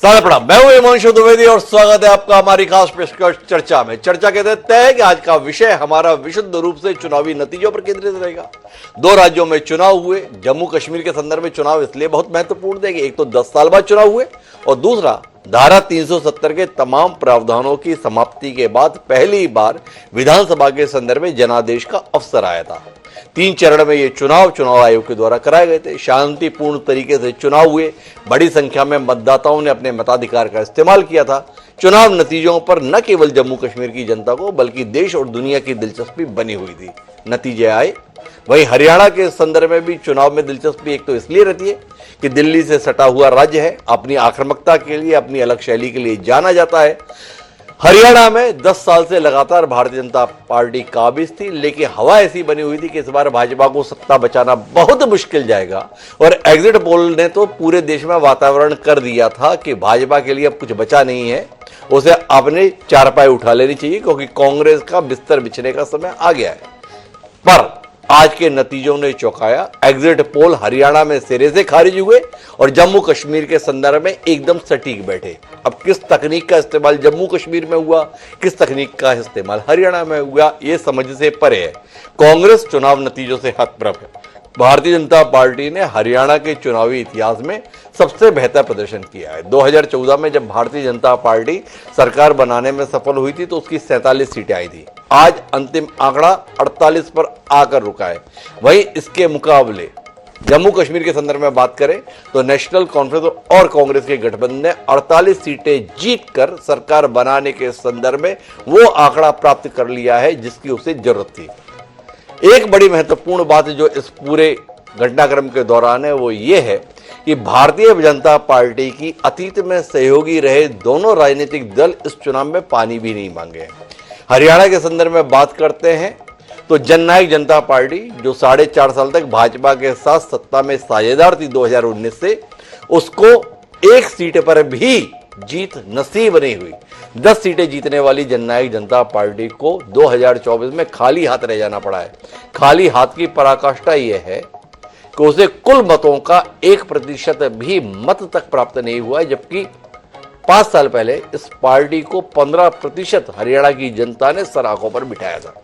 सादर प्रणाम। मैं हूं हिमांशु द्विवेदी और स्वागत है आपका हमारी खास पेशकश चर्चा में। चर्चा के तहत है कि आज का विषय हमारा विशुद्ध रूप से चुनावी नतीजों पर केंद्रित रहेगा। दो राज्यों में चुनाव हुए। जम्मू कश्मीर के संदर्भ में चुनाव इसलिए बहुत महत्वपूर्ण है कि एक तो 10 साल बाद चुनाव हुए और दूसरा धारा 370 के तमाम प्रावधानों की समाप्ति के बाद पहली बार विधानसभा के संदर्भ में जनादेश का अवसर आया था। 3 चरण में ये चुनाव आयोग के द्वारा कराए गए थे। शांतिपूर्ण तरीके से चुनाव हुए। बड़ी संख्या में मतदाताओं ने अपने मताधिकार का इस्तेमाल किया था। चुनाव नतीजों पर न केवल जम्मू कश्मीर की जनता को बल्कि देश और दुनिया की दिलचस्पी बनी हुई थी। नतीजे आए। वहीं हरियाणा के संदर्भ में भी चुनाव में दिलचस्पी एक तो इसलिए रहती है कि दिल्ली से सटा हुआ राज्य है, अपनी आक्रामकता के लिए, अपनी अलग शैली के लिए जाना जाता है। हरियाणा में 10 साल से लगातार भारतीय जनता पार्टी काबिज थी, लेकिन हवा ऐसी बनी हुई थी कि इस बार भाजपा को सत्ता बचाना बहुत मुश्किल जाएगा। और एग्जिट पोल ने तो पूरे देश में वातावरण कर दिया था कि भाजपा के लिए अब कुछ बचा नहीं है, उसे अपने चारपाई उठा लेनी चाहिए क्योंकि कांग्रेस का बिस्तर बिछने का समय आ गया है। पर आज के नतीजों ने चौंकाया। एग्जिट पोल हरियाणा में सिरे से खारिज हुए और जम्मू कश्मीर के संदर्भ में एकदम सटीक बैठे। अब किस तकनीक का इस्तेमाल जम्मू कश्मीर में हुआ, किस तकनीक का इस्तेमाल हरियाणा में हुआ, यह समझ से परे है। कांग्रेस चुनाव नतीजों से हतप्रभ है। भारतीय जनता पार्टी ने हरियाणा के चुनावी इतिहास में सबसे बेहतर प्रदर्शन किया है। 2014 में जब भारतीय जनता पार्टी सरकार बनाने में सफल हुई थी तो उसकी 47 सीटें आई थी। आज अंतिम आंकड़ा 48 पर आकर रुका है। वहीं इसके मुकाबले जम्मू कश्मीर के संदर्भ में बात करें तो नेशनल कॉन्फ्रेंस और कांग्रेस के गठबंधन ने 48 सीटें जीतकर सरकार बनाने के संदर्भ में वो आंकड़ा प्राप्त कर लिया है जिसकी उसे जरूरत थी। एक बड़ी महत्वपूर्ण बात जो इस पूरे घटनाक्रम के दौरान है वो ये है कि भारतीय जनता पार्टी की अतीत में सहयोगी रहे दोनों राजनीतिक दल इस चुनाव में पानी भी नहीं मांगे। हरियाणा के संदर्भ में बात करते हैं तो जननायक जनता पार्टी जो 4.5 साल तक भाजपा के साथ सत्ता में साझेदार थी 2019 से, उसको एक सीट पर भी जीत नसीब नहीं हुई। 10 सीटें जीतने वाली जननायक जनता पार्टी को 2024 में खाली हाथ रह जाना पड़ा है। खाली हाथ की पराकाष्ठा यह है कि उसे कुल मतों का 1% भी मत तक प्राप्त नहीं हुआ है, जबकि 5 साल पहले इस पार्टी को 15% हरियाणा की जनता ने सर आंखों पर बिठाया था।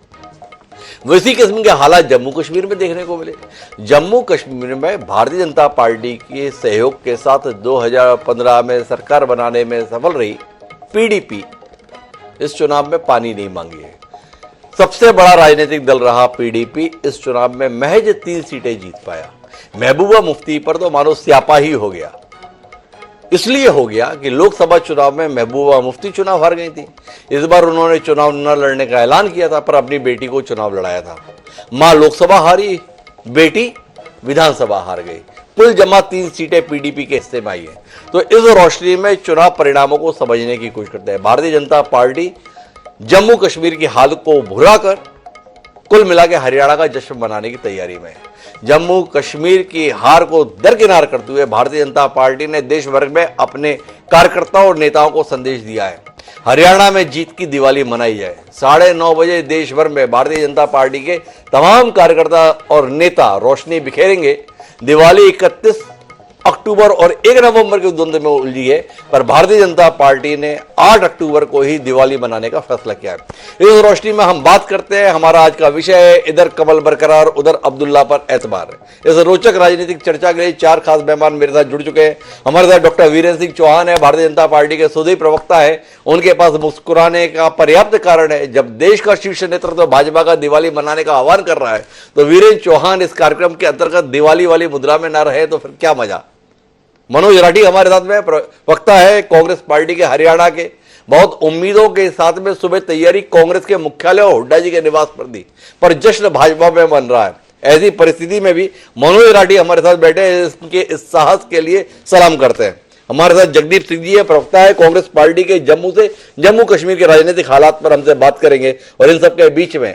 वैसी किस्म के हालात जम्मू कश्मीर में देखने को मिले। जम्मू कश्मीर में भारतीय जनता पार्टी के सहयोग के साथ 2015 में सरकार बनाने में सफल रही पीडीपी इस चुनाव में पानी नहीं मांगी है। सबसे बड़ा राजनीतिक दल रहा पीडीपी इस चुनाव में महज 3 सीटें जीत पाया। महबूबा मुफ्ती पर तो मानो स्यापा ही हो गया। इसलिए हो गया कि लोकसभा चुनाव में महबूबा मुफ्ती चुनाव हार गई थी। इस बार उन्होंने चुनाव न लड़ने का ऐलान किया था पर अपनी बेटी को चुनाव लड़ाया था। मां लोकसभा हारी, बेटी विधानसभा हार गई। कुल जमा 3 सीटें पीडीपी के हिस्से में आई है। तो इस रोशनी में चुनाव परिणामों को समझने की कोशिश करते हैं। भारतीय जनता पार्टी जम्मू कश्मीर की हालत को भुलाकर कुल मिला के हरियाणा का जश्न मनाने की तैयारी में है। जम्मू कश्मीर की हार को दरकिनार करते हुए भारतीय जनता पार्टी ने देश भर में अपने कार्यकर्ताओं और नेताओं को संदेश दिया है हरियाणा में जीत की दिवाली मनाई जाए। 9:30 बजे देश भर में भारतीय जनता पार्टी के तमाम कार्यकर्ता और नेता रोशनी बिखेरेंगे। दिवाली 31 अक्टूबर और 1 नवंबर के द्वंद्व में उलझी है, पर भारतीय जनता पार्टी ने 8 अक्टूबर को ही दिवाली मनाने का फैसला किया है। इस रोशनी में हम बात करते हैं। हमारा आज का विषय है इधर कमल बरकरार उधर अब्दुल्ला पर एतबार। इस रोचक राजनीतिक चर्चा के लिए 4 खास मेहमान मेरे साथ जुड़ चुके हैं। हमारे साथ डॉक्टर वीरेंद्र सिंह चौहान है, भारतीय जनता पार्टी के सुदीय प्रवक्ता है। उनके पास मुस्कुराने का पर्याप्त कारण है। जब देश का शीर्ष नेतृत्व भाजपा का दिवाली मनाने का आह्वान कर रहा है तो वीरेंद्र चौहान इस कार्यक्रम के अंतर्गत दिवाली वाली मुद्रा में न रहे तो फिर क्या मजा। मनोज राठी हमारे साथ में प्रवक्ता है कांग्रेस पार्टी के हरियाणा के। बहुत उम्मीदों के साथ में सुबह तैयारी कांग्रेस के मुख्यालय और हुड्डा जी के निवास पर दी, पर जश्न भाजपा में बन रहा है। ऐसी परिस्थिति में भी मनोज राठी हमारे साथ बैठे हैं। इसके इस साहस के लिए सलाम करते हैं। हमारे साथ जगदीप सिंह जी है, प्रवक्ता है कांग्रेस पार्टी के जम्मू कश्मीर के राजनीतिक हालात पर हमसे बात करेंगे। और इन सबके बीच में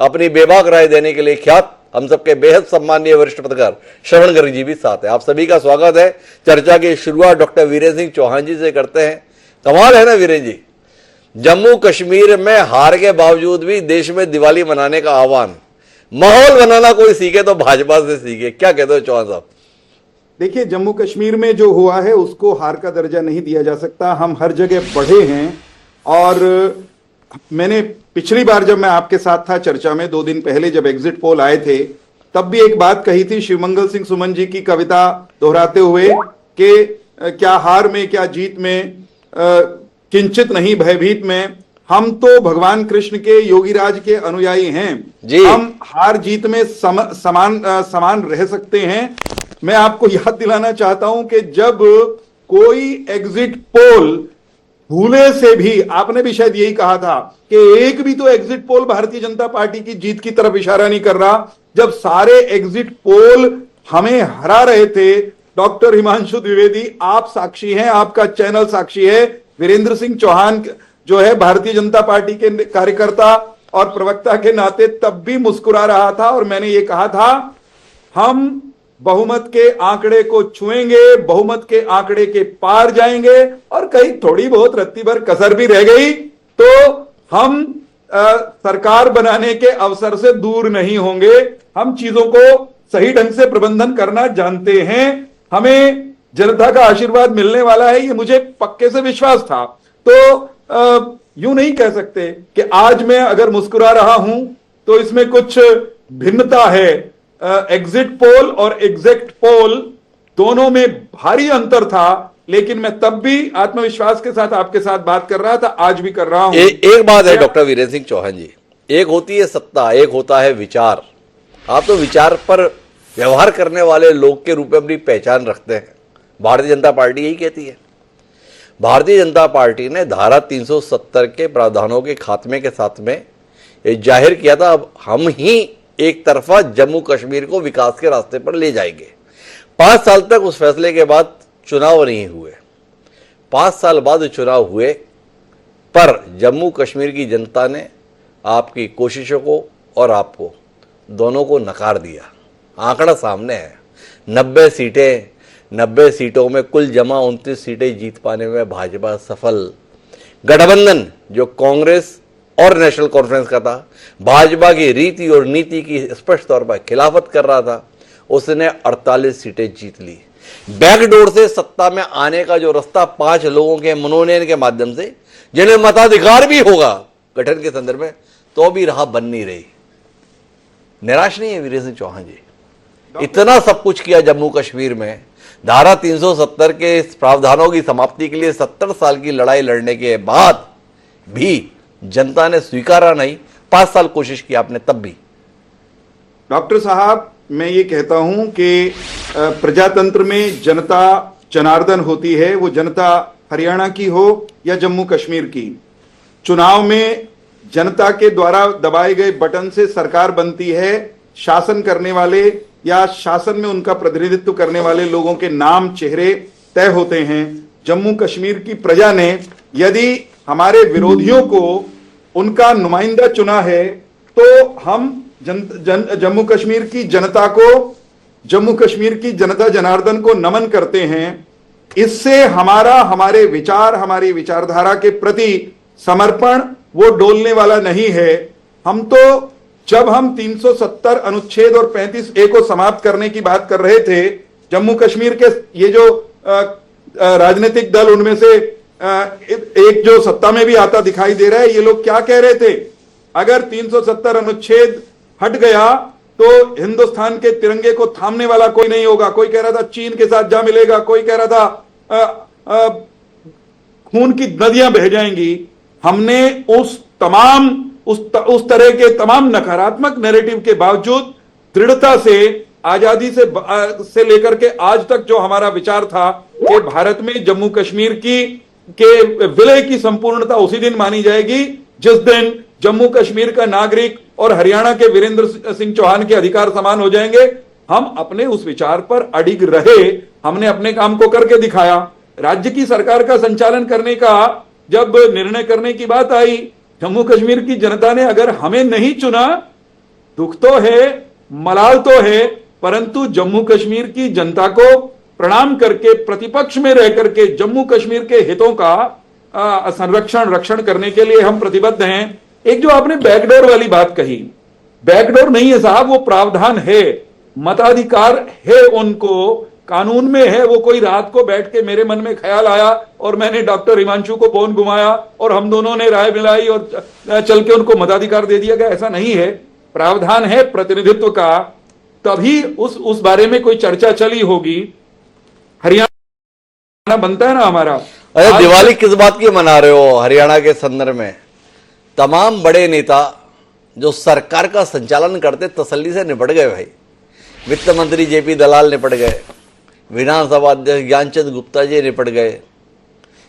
अपनी बेबाक राय देने के लिए ख्यात हम सबके बेहद सम्मानीय वरिष्ठ पत्रकार श्रवण गर्ग जी भी साथ है। आप सभी का स्वागत है। चर्चा की शुरुआत डॉक्टर वीरेंद्र सिंह चौहान जी से करते हैं। कमाल है ना वीरेंद्र जी, जम्मू कश्मीर में हार के बावजूद भी देश में दिवाली मनाने का आह्वान। माहौल बनाना कोई सीखे तो भाजपा से सीखे। क्या कहते हो चौहान साहब? देखिए, जम्मू कश्मीर में जो हुआ है उसको हार का दर्जा नहीं दिया जा सकता। हम हर जगह बढ़े हैं। और मैंने पिछली बार जब मैं आपके साथ था चर्चा में 2 दिन पहले जब एग्जिट पोल आए थे, तब भी एक बात कही थी शिवमंगल सिंह सुमन जी की कविता दोहराते हुए कि क्या हार में क्या जीत में किंचित नहीं भयभीत में। हम तो भगवान कृष्ण के योगीराज के अनुयायी हैं जी। हम हार जीत में समान रह सकते हैं। मैं आपको याद दिलाना चाहता हूं कि जब कोई एग्जिट पोल भूले से भी, आपने भी शायद यही कहा था कि एक भी तो exit poll Bharatiya Janata party की जीत की तरफ इशारा नहीं कर रहा, जब सारे एग्जिट पोल हमें हरा रहे थे। डॉक्टर हिमांशु द्विवेदी, आप साक्षी हैं, आपका चैनल साक्षी है, वीरेंद्र सिंह चौहान जो है भारतीय जनता पार्टी के कार्यकर्ता और प्रवक्ता के नाते तब भी मुस्कुरा रहा था और मैंने ये कहा था हम बहुमत के आंकड़े को छुएंगे, बहुमत के आंकड़े के पार जाएंगे और कहीं थोड़ी बहुत रत्ती भर कसर भी रह गई तो हम सरकार बनाने के अवसर से दूर नहीं होंगे। हम चीजों को सही ढंग से प्रबंधन करना जानते हैं, हमें जनता का आशीर्वाद मिलने वाला है, ये मुझे पक्के से विश्वास था। तो यूं नहीं कह सकते कि आज मैं अगर मुस्कुरा रहा हूं तो इसमें कुछ भिन्नता है। एग्जिट पोल और एग्जैक्ट पोल दोनों में भारी अंतर था, लेकिन मैं तब भी आत्मविश्वास के साथ आपके साथ बात कर रहा था, आज भी कर रहा हूं। एक बात है डॉक्टर वीरेंद्र सिंह चौहान जी, एक होती है सत्ता, एक होता है विचार। आप तो विचार पर व्यवहार करने वाले लोग के रूप में अपनी पहचान रखते हैं। भारतीय जनता पार्टी यही कहती है। भारतीय जनता पार्टी ने धारा 370 के प्रावधानों के खात्मे के साथ में ये जाहिर किया था अब हम ही एक तरफा जम्मू कश्मीर को विकास के रास्ते पर ले जाएंगे। 5 साल तक उस फैसले के बाद चुनाव नहीं हुए। 5 साल बाद चुनाव हुए पर जम्मू कश्मीर की जनता ने आपकी कोशिशों को और आपको दोनों को नकार दिया। आंकड़ा सामने है, 90 सीटें, 90 सीटों में कुल जमा 29 सीटें जीत पाने में भाजपा सफल। गठबंधन जो कांग्रेस और नेशनल कॉन्फ्रेंस का था, भाजपा की रीति और नीति की स्पष्ट तौर पर खिलाफत कर रहा था, उसने 48 सीटें जीत ली। बैकडोर से सत्ता में आने का जो रास्ता 5 लोगों के मनोनयन के माध्यम से, जिन्हें मताधिकार भी होगा गठन के संदर्भ में, तो भी राह बन नहीं रही। निराश नहीं है वीरेंद्र सिंह चौहान जी? इतना सब कुछ किया जम्मू कश्मीर में, धारा 370 के प्रावधानों की समाप्ति के लिए 70 साल की लड़ाई लड़ने के बाद भी जनता ने स्वीकारा नहीं। 5 साल कोशिश की आपने तब भी। डॉक्टर साहब, मैं ये कहता हूं कि प्रजातंत्र में जनता जनार्दन होती है, वो जनता हरियाणा की हो या जम्मू कश्मीर की। चुनाव में जनता के द्वारा दबाए गए बटन से सरकार बनती है। शासन करने वाले या शासन में उनका प्रतिनिधित्व करने वाले लोगों के नाम चेहरे तय होते हैं। जम्मू कश्मीर की प्रजा ने यदि हमारे विरोधियों को उनका नुमाइंदा चुना है तो हम जम्मू कश्मीर की जनता को, जम्मू कश्मीर की जनता जनार्दन को नमन करते हैं। इससे हमारे विचार, हमारी विचारधारा के प्रति समर्पण वो डोलने वाला नहीं है। हम तो जब हम 370 अनुच्छेद और 35A को समाप्त करने की बात कर रहे थे, जम्मू कश्मीर के ये जो राजनीतिक दल, उनमें से एक जो सत्ता में भी आता दिखाई दे रहा है, ये लोग क्या कह रहे थे? अगर 370 अनुच्छेद हट गया तो हिंदुस्तान के तिरंगे को थामने वाला कोई नहीं होगा। कोई कह रहा था चीन के साथ जा मिलेगा, कोई कह रहा था खून की नदियां बह जाएंगी। हमने उस तरह के तमाम नकारात्मक नैरेटिव के बावजूद दृढ़ता से आजादी से लेकर के आज तक जो हमारा विचार था कि भारत में जम्मू कश्मीर के विलय की संपूर्णता उसी दिन मानी जाएगी जिस दिन जम्मू कश्मीर का नागरिक और हरियाणा के वीरेंद्र सिंह चौहान के अधिकार समान हो जाएंगे। हम अपने उस विचार पर अडिग रहे, हमने अपने काम को करके दिखाया। राज्य की सरकार का संचालन करने का जब निर्णय करने की बात आई, जम्मू कश्मीर की जनता ने अगर हमें नहीं चुना, दुख तो है, मलाल तो है, परंतु जम्मू कश्मीर की जनता को प्रणाम करके प्रतिपक्ष में रह करके जम्मू कश्मीर के हितों का संरक्षण रक्षण करने के लिए हम प्रतिबद्ध हैं। एक जो आपने बैकडोर वाली बात कही, बैकडोर नहीं है साहब, वो प्रावधान है, मताधिकार है उनको कानून में है। वो कोई रात को बैठ के मेरे मन में ख्याल आया और मैंने डॉक्टर हिमांशु को फोन घुमाया और हम दोनों ने राय मिलाई और चल के उनको मताधिकार दे दिया गया, ऐसा नहीं है। प्रावधान है प्रतिनिधित्व का, तभी उस बारे में कोई चर्चा चली होगी। हरियाणा बनता है ना हमारा। अरे दिवाली किस बात की मना रहे हो? हरियाणा के संदर्भ में तमाम बड़े नेता जो सरकार का संचालन करते तसल्ली से निपट गए भाई। वित्त मंत्री जेपी दलाल निपट गए, विधानसभा अध्यक्ष ज्ञानचंद गुप्ता जी निपट गए,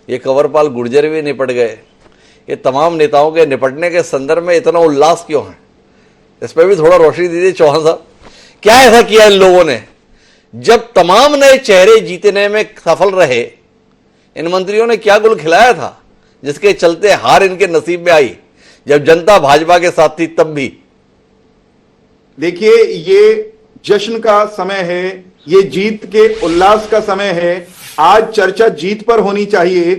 ये कंवरपाल गुर्जर भी निपट गए। ये तमाम नेताओं के निपटने के संदर्भ में इतना उल्लास क्यों है? इस पर भी थोड़ा रोशनी दीजिए चौहान साहब। क्या ऐसा किया इन लोगों ने? जब तमाम नए चेहरे जीतने में सफल रहे, इन मंत्रियों ने क्या गुल खिलाया था जिसके चलते हार इनके नसीब में आई? जब जनता भाजपा के साथ थी तब भी। देखिए, ये जश्न का समय है, ये जीत के उल्लास का समय है। आज चर्चा जीत पर होनी चाहिए।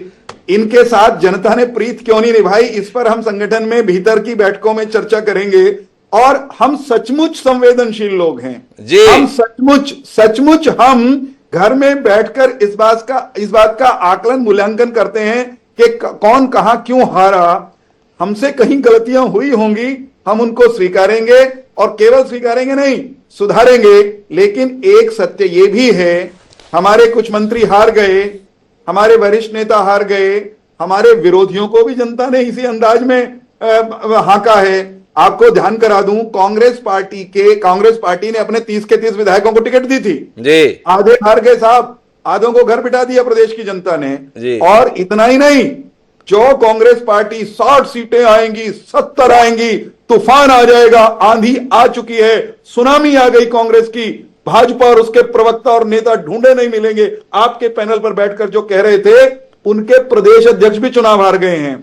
इनके साथ जनता ने प्रीत क्यों नहीं निभाई, इस पर हम संगठन में भीतर की बैठकों में चर्चा करेंगे। और हम सचमुच संवेदनशील लोग हैं जी। हम सचमुच हम घर में बैठकर इस बात का आकलन मूल्यांकन करते हैं कि कौन कहां क्यों हारा। हमसे कहीं गलतियां हुई होंगी, हम उनको स्वीकारेंगे और केवल स्वीकारेंगे नहीं, सुधारेंगे। लेकिन एक सत्य यह भी है, हमारे कुछ मंत्री हार गए, हमारे वरिष्ठ नेता हार गए, हमारे विरोधियों को भी जनता ने इसी अंदाज में हांका है। आपको ध्यान करा दूं, कांग्रेस पार्टी ने अपने 30 के 30 विधायकों को टिकट दी थी जी। आधे हार गए साहब, आधों को घर बिठा दिया प्रदेश की जनता ने जी। और इतना ही नहीं, जो कांग्रेस पार्टी 60 सीटें आएंगी, 70 आएंगी, तूफान आ जाएगा, आंधी आ चुकी है, सुनामी आ गई कांग्रेस की। भाजपा और उसके प्रवक्ता और नेता ढूंढे नहीं मिलेंगे। आपके पैनल पर बैठकर जो कह रहे थे, उनके प्रदेश अध्यक्ष भी चुनाव हार गए हैं।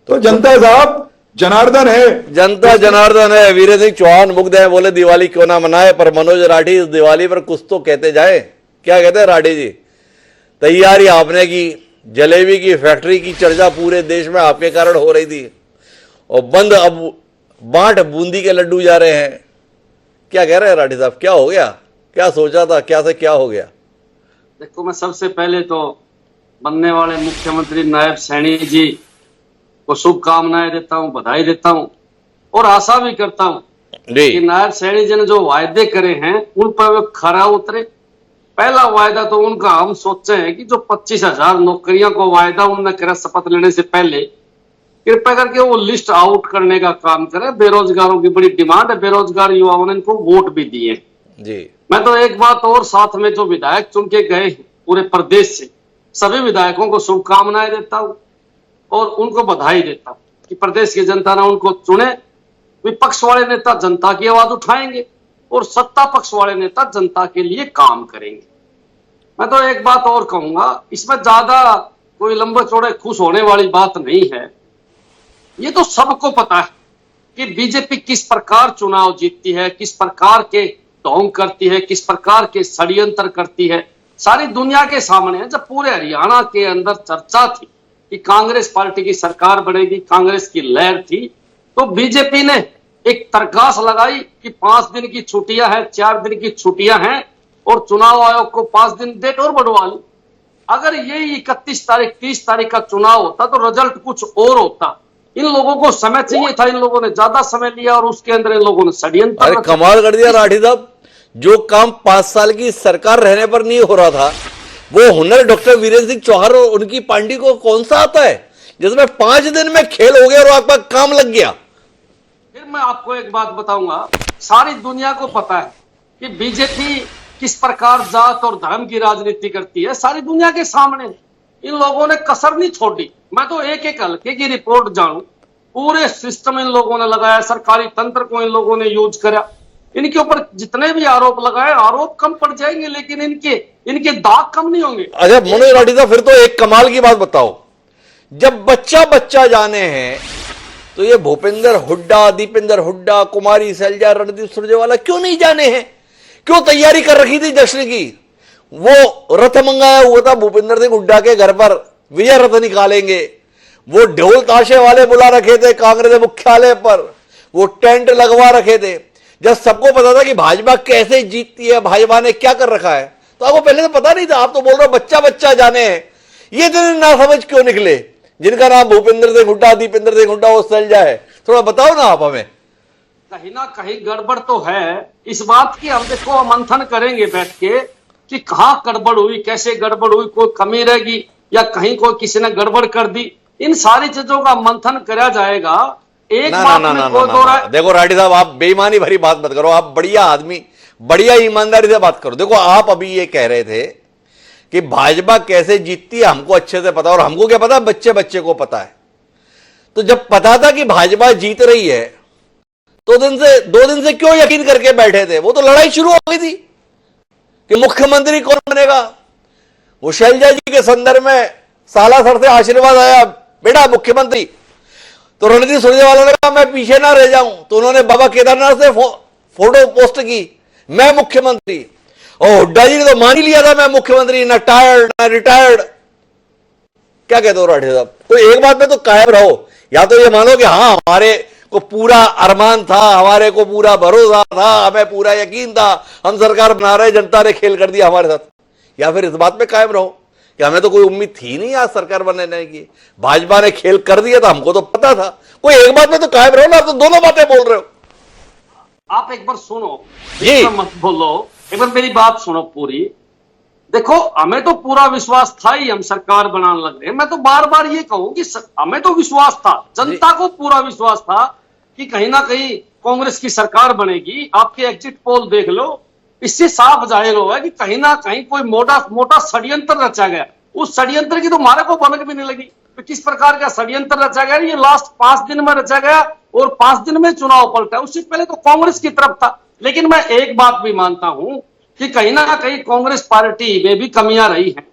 तो जनता साहब जनार्दन है, जनता जनार्दन है। वीरेंद्र सिंह चौहान मुग्ध है, बोले दिवाली क्यों ना मनाए, पर मनोज राठी इस दिवाली पर कुछ तो कहते जाए। क्या कहते हैं राठी जी? तैयारी आपने की, जलेबी की फैक्ट्री की चर्चा पूरे देश में आपके कारण हो रही थी, और बंद अब बांट बूंदी के लड्डू जा रहे हैं। क्या कह रहे हैं राठी साहब? क्या हो गया? क्या सोचा था, क्या से क्या हो गया? देखो, मैं सबसे पहले तो बनने वाले मुख्यमंत्री नायब सैनी जी को शुभकामनाएं देता हूं, बधाई देता हूं और आशा भी करता हूं कि नायब सैनी जी ने जो वायदे करे हैं उन पर वो खरा उतरे। पहला वायदा तो उनका हम सोचे हैं कि जो 25,000 नौकरियां को वायदा उन्होंने करा शपथ लेने से पहले, कृपया करके वो लिस्ट आउट करने का काम करें। बेरोजगारों की बड़ी डिमांड है, बेरोजगार युवाओं ने इनको वोट भी दिए जी। मैं तो एक बात और, साथ में जो विधायक चुन के गए पूरे प्रदेश से, सभी विधायकों को शुभकामनाएं देता हूं और उनको बधाई देता हूं कि प्रदेश की जनता ने उनको चुने। विपक्ष वाले नेता जनता की आवाज उठाएंगे और सत्ता पक्ष वाले नेता जनता के लिए काम करेंगे। मैं तो एक बात और कहूंगा, इसमें ज्यादा कोई लंबे चौड़े खुश होने वाली बात नहीं है। ये तो सबको पता है कि बीजेपी किस प्रकार चुनाव जीतती है, किस प्रकार के ढोंग करती है, किस प्रकार के षड्यंत्र करती है। सारी दुनिया के सामने है। जब पूरे हरियाणा के अंदर चर्चा थी कि कांग्रेस पार्टी की सरकार बनेगी, कांग्रेस की लहर थी, तो बीजेपी ने एक तरकास लगाई कि 5 दिन की छुट्टियां हैं, 4 दिन की छुट्टियां हैं और चुनाव आयोग को 5 दिन डेट और बढ़वा ली। अगर ये 31 तारीख 30 तारीख का चुनाव होता तो रिजल्ट कुछ और होता। इन लोगों को समय चाहिए था, इन लोगों ने ज्यादा समय लिया और उसके अंदर इन लोगों ने षड्यंत्र कमाल कर दिया राठी साहब। जो काम 5 साल की सरकार रहने पर नहीं हो रहा था, वो हुनर डॉक्टर वीरेंद्र सिंह चौहान और उनकी पार्टी को कौन सा आता है, जिसमें 5 दिन में खेल हो गया और आपका काम लग गया। फिर मैं आपको एक बात बताऊंगा, सारी दुनिया को पता है कि बीजेपी किस प्रकार जात और धर्म की राजनीति करती है। सारी दुनिया के सामने इन लोगों ने कसर नहीं छोड़ी। मैं तो एक एक हल्के की रिपोर्ट जानूं, पूरे सिस्टम इन लोगों ने लगाया, सरकारी तंत्र को इन लोगों ने यूज करा। इनके ऊपर जितने भी आरोप लगाए, आरोप कम पड़ जाएंगे लेकिन इनके दाग कम नहीं होंगे। अच्छा मनोज राठी साहब, फिर तो एक कमाल की बात बताओ, जब बच्चा जाने हैं तो ये भूपेंद्र हुड्डा, दीपेंद्र हुड्डा, कुमारी सैलजा, रणदीप सुरजेवाला क्यों नहीं जाने हैं? क्यों तैयारी कर रखी थी जश्न की? वो रथ मंगाया हुआ था भूपेंद्र सिंह हुड्डा के घर पर, विजय रथ निकालेंगे। वो ढोल ताशे वाले बुला रखे थे कांग्रेस मुख्यालय पर, वो टेंट लगवा रखे थे। जब सबको पता था कि भाजपा कैसे जीतती है, भाजपा ने क्या कर रखा है, तो आपको पहले से पता नहीं था? आप तो बोल रहे हो बच्चा बच्चा जाने हैं। ये इतने नासमझ क्यों निकले जिनका नाम भूपेंद्र सिंह हुड्डा, दीपेंद्र सिंह हुड्डा वो सलजा है? थोड़ा बताओ ना आप हमें। कहीं ना कहीं गड़बड़ तो है। इस बात की हम देखो मंथन करेंगे बैठ के कि कहाँ गड़बड़ हुई, कैसे गड़बड़ हुई, कोई कमी रहेगी या कहीं कोई किसी ने गड़बड़ कर दी। इन सारी चीजों का मंथन करा जाएगा। एक बात में कोई दो राय। देखो राठी साहब, आप बेईमानी भरी बात मत करो। आप बढ़िया आदमी, बढ़िया ईमानदारी से बात करो। देखो आप अभी ये कह रहे थे कि भाजपा कैसे जीतती है हमको अच्छे से पता, और हमको क्या पता, बच्चे बच्चे को पता है। तो जब पता था कि भाजपा जीत रही है तो दो दिन से क्यों यकीन करके बैठे थे? वो तो लड़ाई शुरू हो गई थी कि मुख्यमंत्री कौन बनेगा। वो शैलजा जी के संदर्भ में सालासर से आशीर्वाद आया, बेटा मुख्यमंत्री। तो रणनीति सुरजेवाला ने कहा मैं पीछे ना रह जाऊं, तो उन्होंने बाबा केदारनाथ से फोटो पोस्ट की, मैं मुख्यमंत्री। और हुड्डा जी ने तो मान ही लिया था मैं मुख्यमंत्री, ना टायर्ड ना रिटायर्ड। क्या कहते हो राठे साहब? तो एक बात में तो कायम रहो, या तो ये मानो कि हाँ हमारे को पूरा अरमान था, हमारे को पूरा भरोसा था, हमें पूरा यकीन था, हम सरकार बना रहे, जनता ने खेल कर दिया हमारे साथ, या फिर इस बात में कायम रहो कि हमें तो कोई उम्मीद थी नहीं आज सरकार बनने की, भाजपा ने खेल कर दिया था, हमको तो पता था। कोई एक बात में तो कायम रहो ना, आप तो दोनों बातें बोल रहे हो। आप एक बार सुनो जी, मत बोलो, एक बार मेरी बात सुनो पूरी। देखो हमें तो पूरा विश्वास था ही हम सरकार बनाने लग रहे हैं। मैं तो बार बार ये कहूं कि हमें तो विश्वास था, जनता को पूरा विश्वास था कि कहीं ना कहीं कांग्रेस की सरकार बनेगी। आपके एग्जिट पोल देख लो, इससे साफ जाहिर हुआ है कि कहीं ना कहीं कोई मोटा षड्यंत्र रचा गया। उस षड्यंत्र की तो हमारे को भनक भी नहीं लगी तो किस प्रकार का षड्यंत्र रचा गया। ये लास्ट 5 दिन में रचा गया और 5 दिन में चुनाव पलटा। उससे पहले तो कांग्रेस की तरफ था। लेकिन मैं एक बात भी मानता हूं कि कहीं ना कहीं कांग्रेस पार्टी में भी कमियां रही हैं।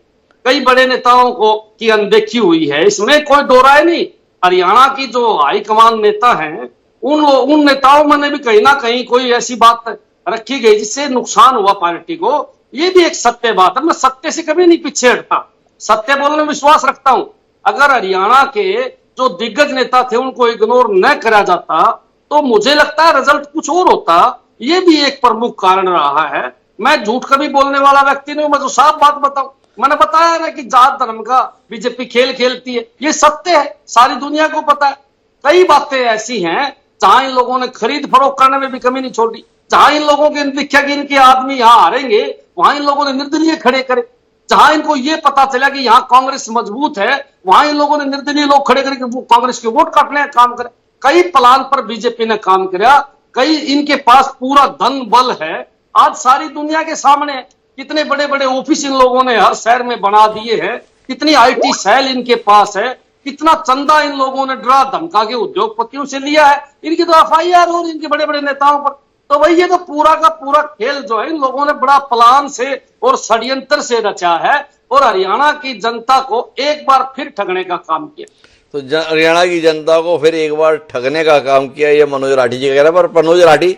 कई बड़े नेताओं को की अनदेखी हुई है, इसमें कोई दो राय नहीं। हरियाणा की जो हाईकमान नेता हैं उन नेताओं में भी कहीं ना कहीं कोई ऐसी बात रखी गई जिससे नुकसान हुआ पार्टी को। ये भी एक सत्य बात है। मैं सत्य से कभी नहीं पीछे हटता, सत्य बोलने में विश्वास रखता हूं। अगर हरियाणा के जो दिग्गज नेता थे उनको इग्नोर न करा जाता तो मुझे लगता है रिजल्ट कुछ और होता। ये भी एक प्रमुख कारण रहा है। मैं झूठ कभी बोलने वाला व्यक्ति नहीं हूं, मैं तो साफ बात बताऊं। मैंने बताया ना कि जात धर्म का बीजेपी खेल खेलती है, ये सत्य है, सारी दुनिया को पता है। कई बातें ऐसी हैं जहां इन लोगों ने खरीद फरोख्त करने में भी कमी नहीं छोड़ी। जहां इन लोगों के दिखा कि इनके आदमी यहां हारेंगे, वहां इन लोगों ने निर्दलीय खड़े करे। जहां इनको ये पता चला कि यहां कांग्रेस मजबूत है, वहां इन लोगों ने निर्दलीय लोग खड़े करके वो कांग्रेस के वोट काटने का काम करे। कई प्लान पर बीजेपी ने काम किया, कई इनके पास पूरा धन बल है, आज सारी दुनिया के सामने। कितने बड़े बड़े ऑफिस इन लोगों ने हर शहर में बना दिए हैं, कितनी आईटी सेल इनके पास है, कितना चंदा इन लोगों ने डरा धमका के उद्योगपतियों से लिया है। इनकी तो एफआईआर और इनके बड़े बड़े नेताओं पर। तो भाई ये तो पूरा का पूरा खेल जो है इन लोगों ने बड़ा प्लान से और षड्यंत्र से रचा है और हरियाणा की जनता को एक बार फिर ठगने का काम किया। तो हरियाणा की जनता को फिर एक बार ठगने का काम किया, ये मनोज राठी जी कह रहे हैं। पर मनोज राठी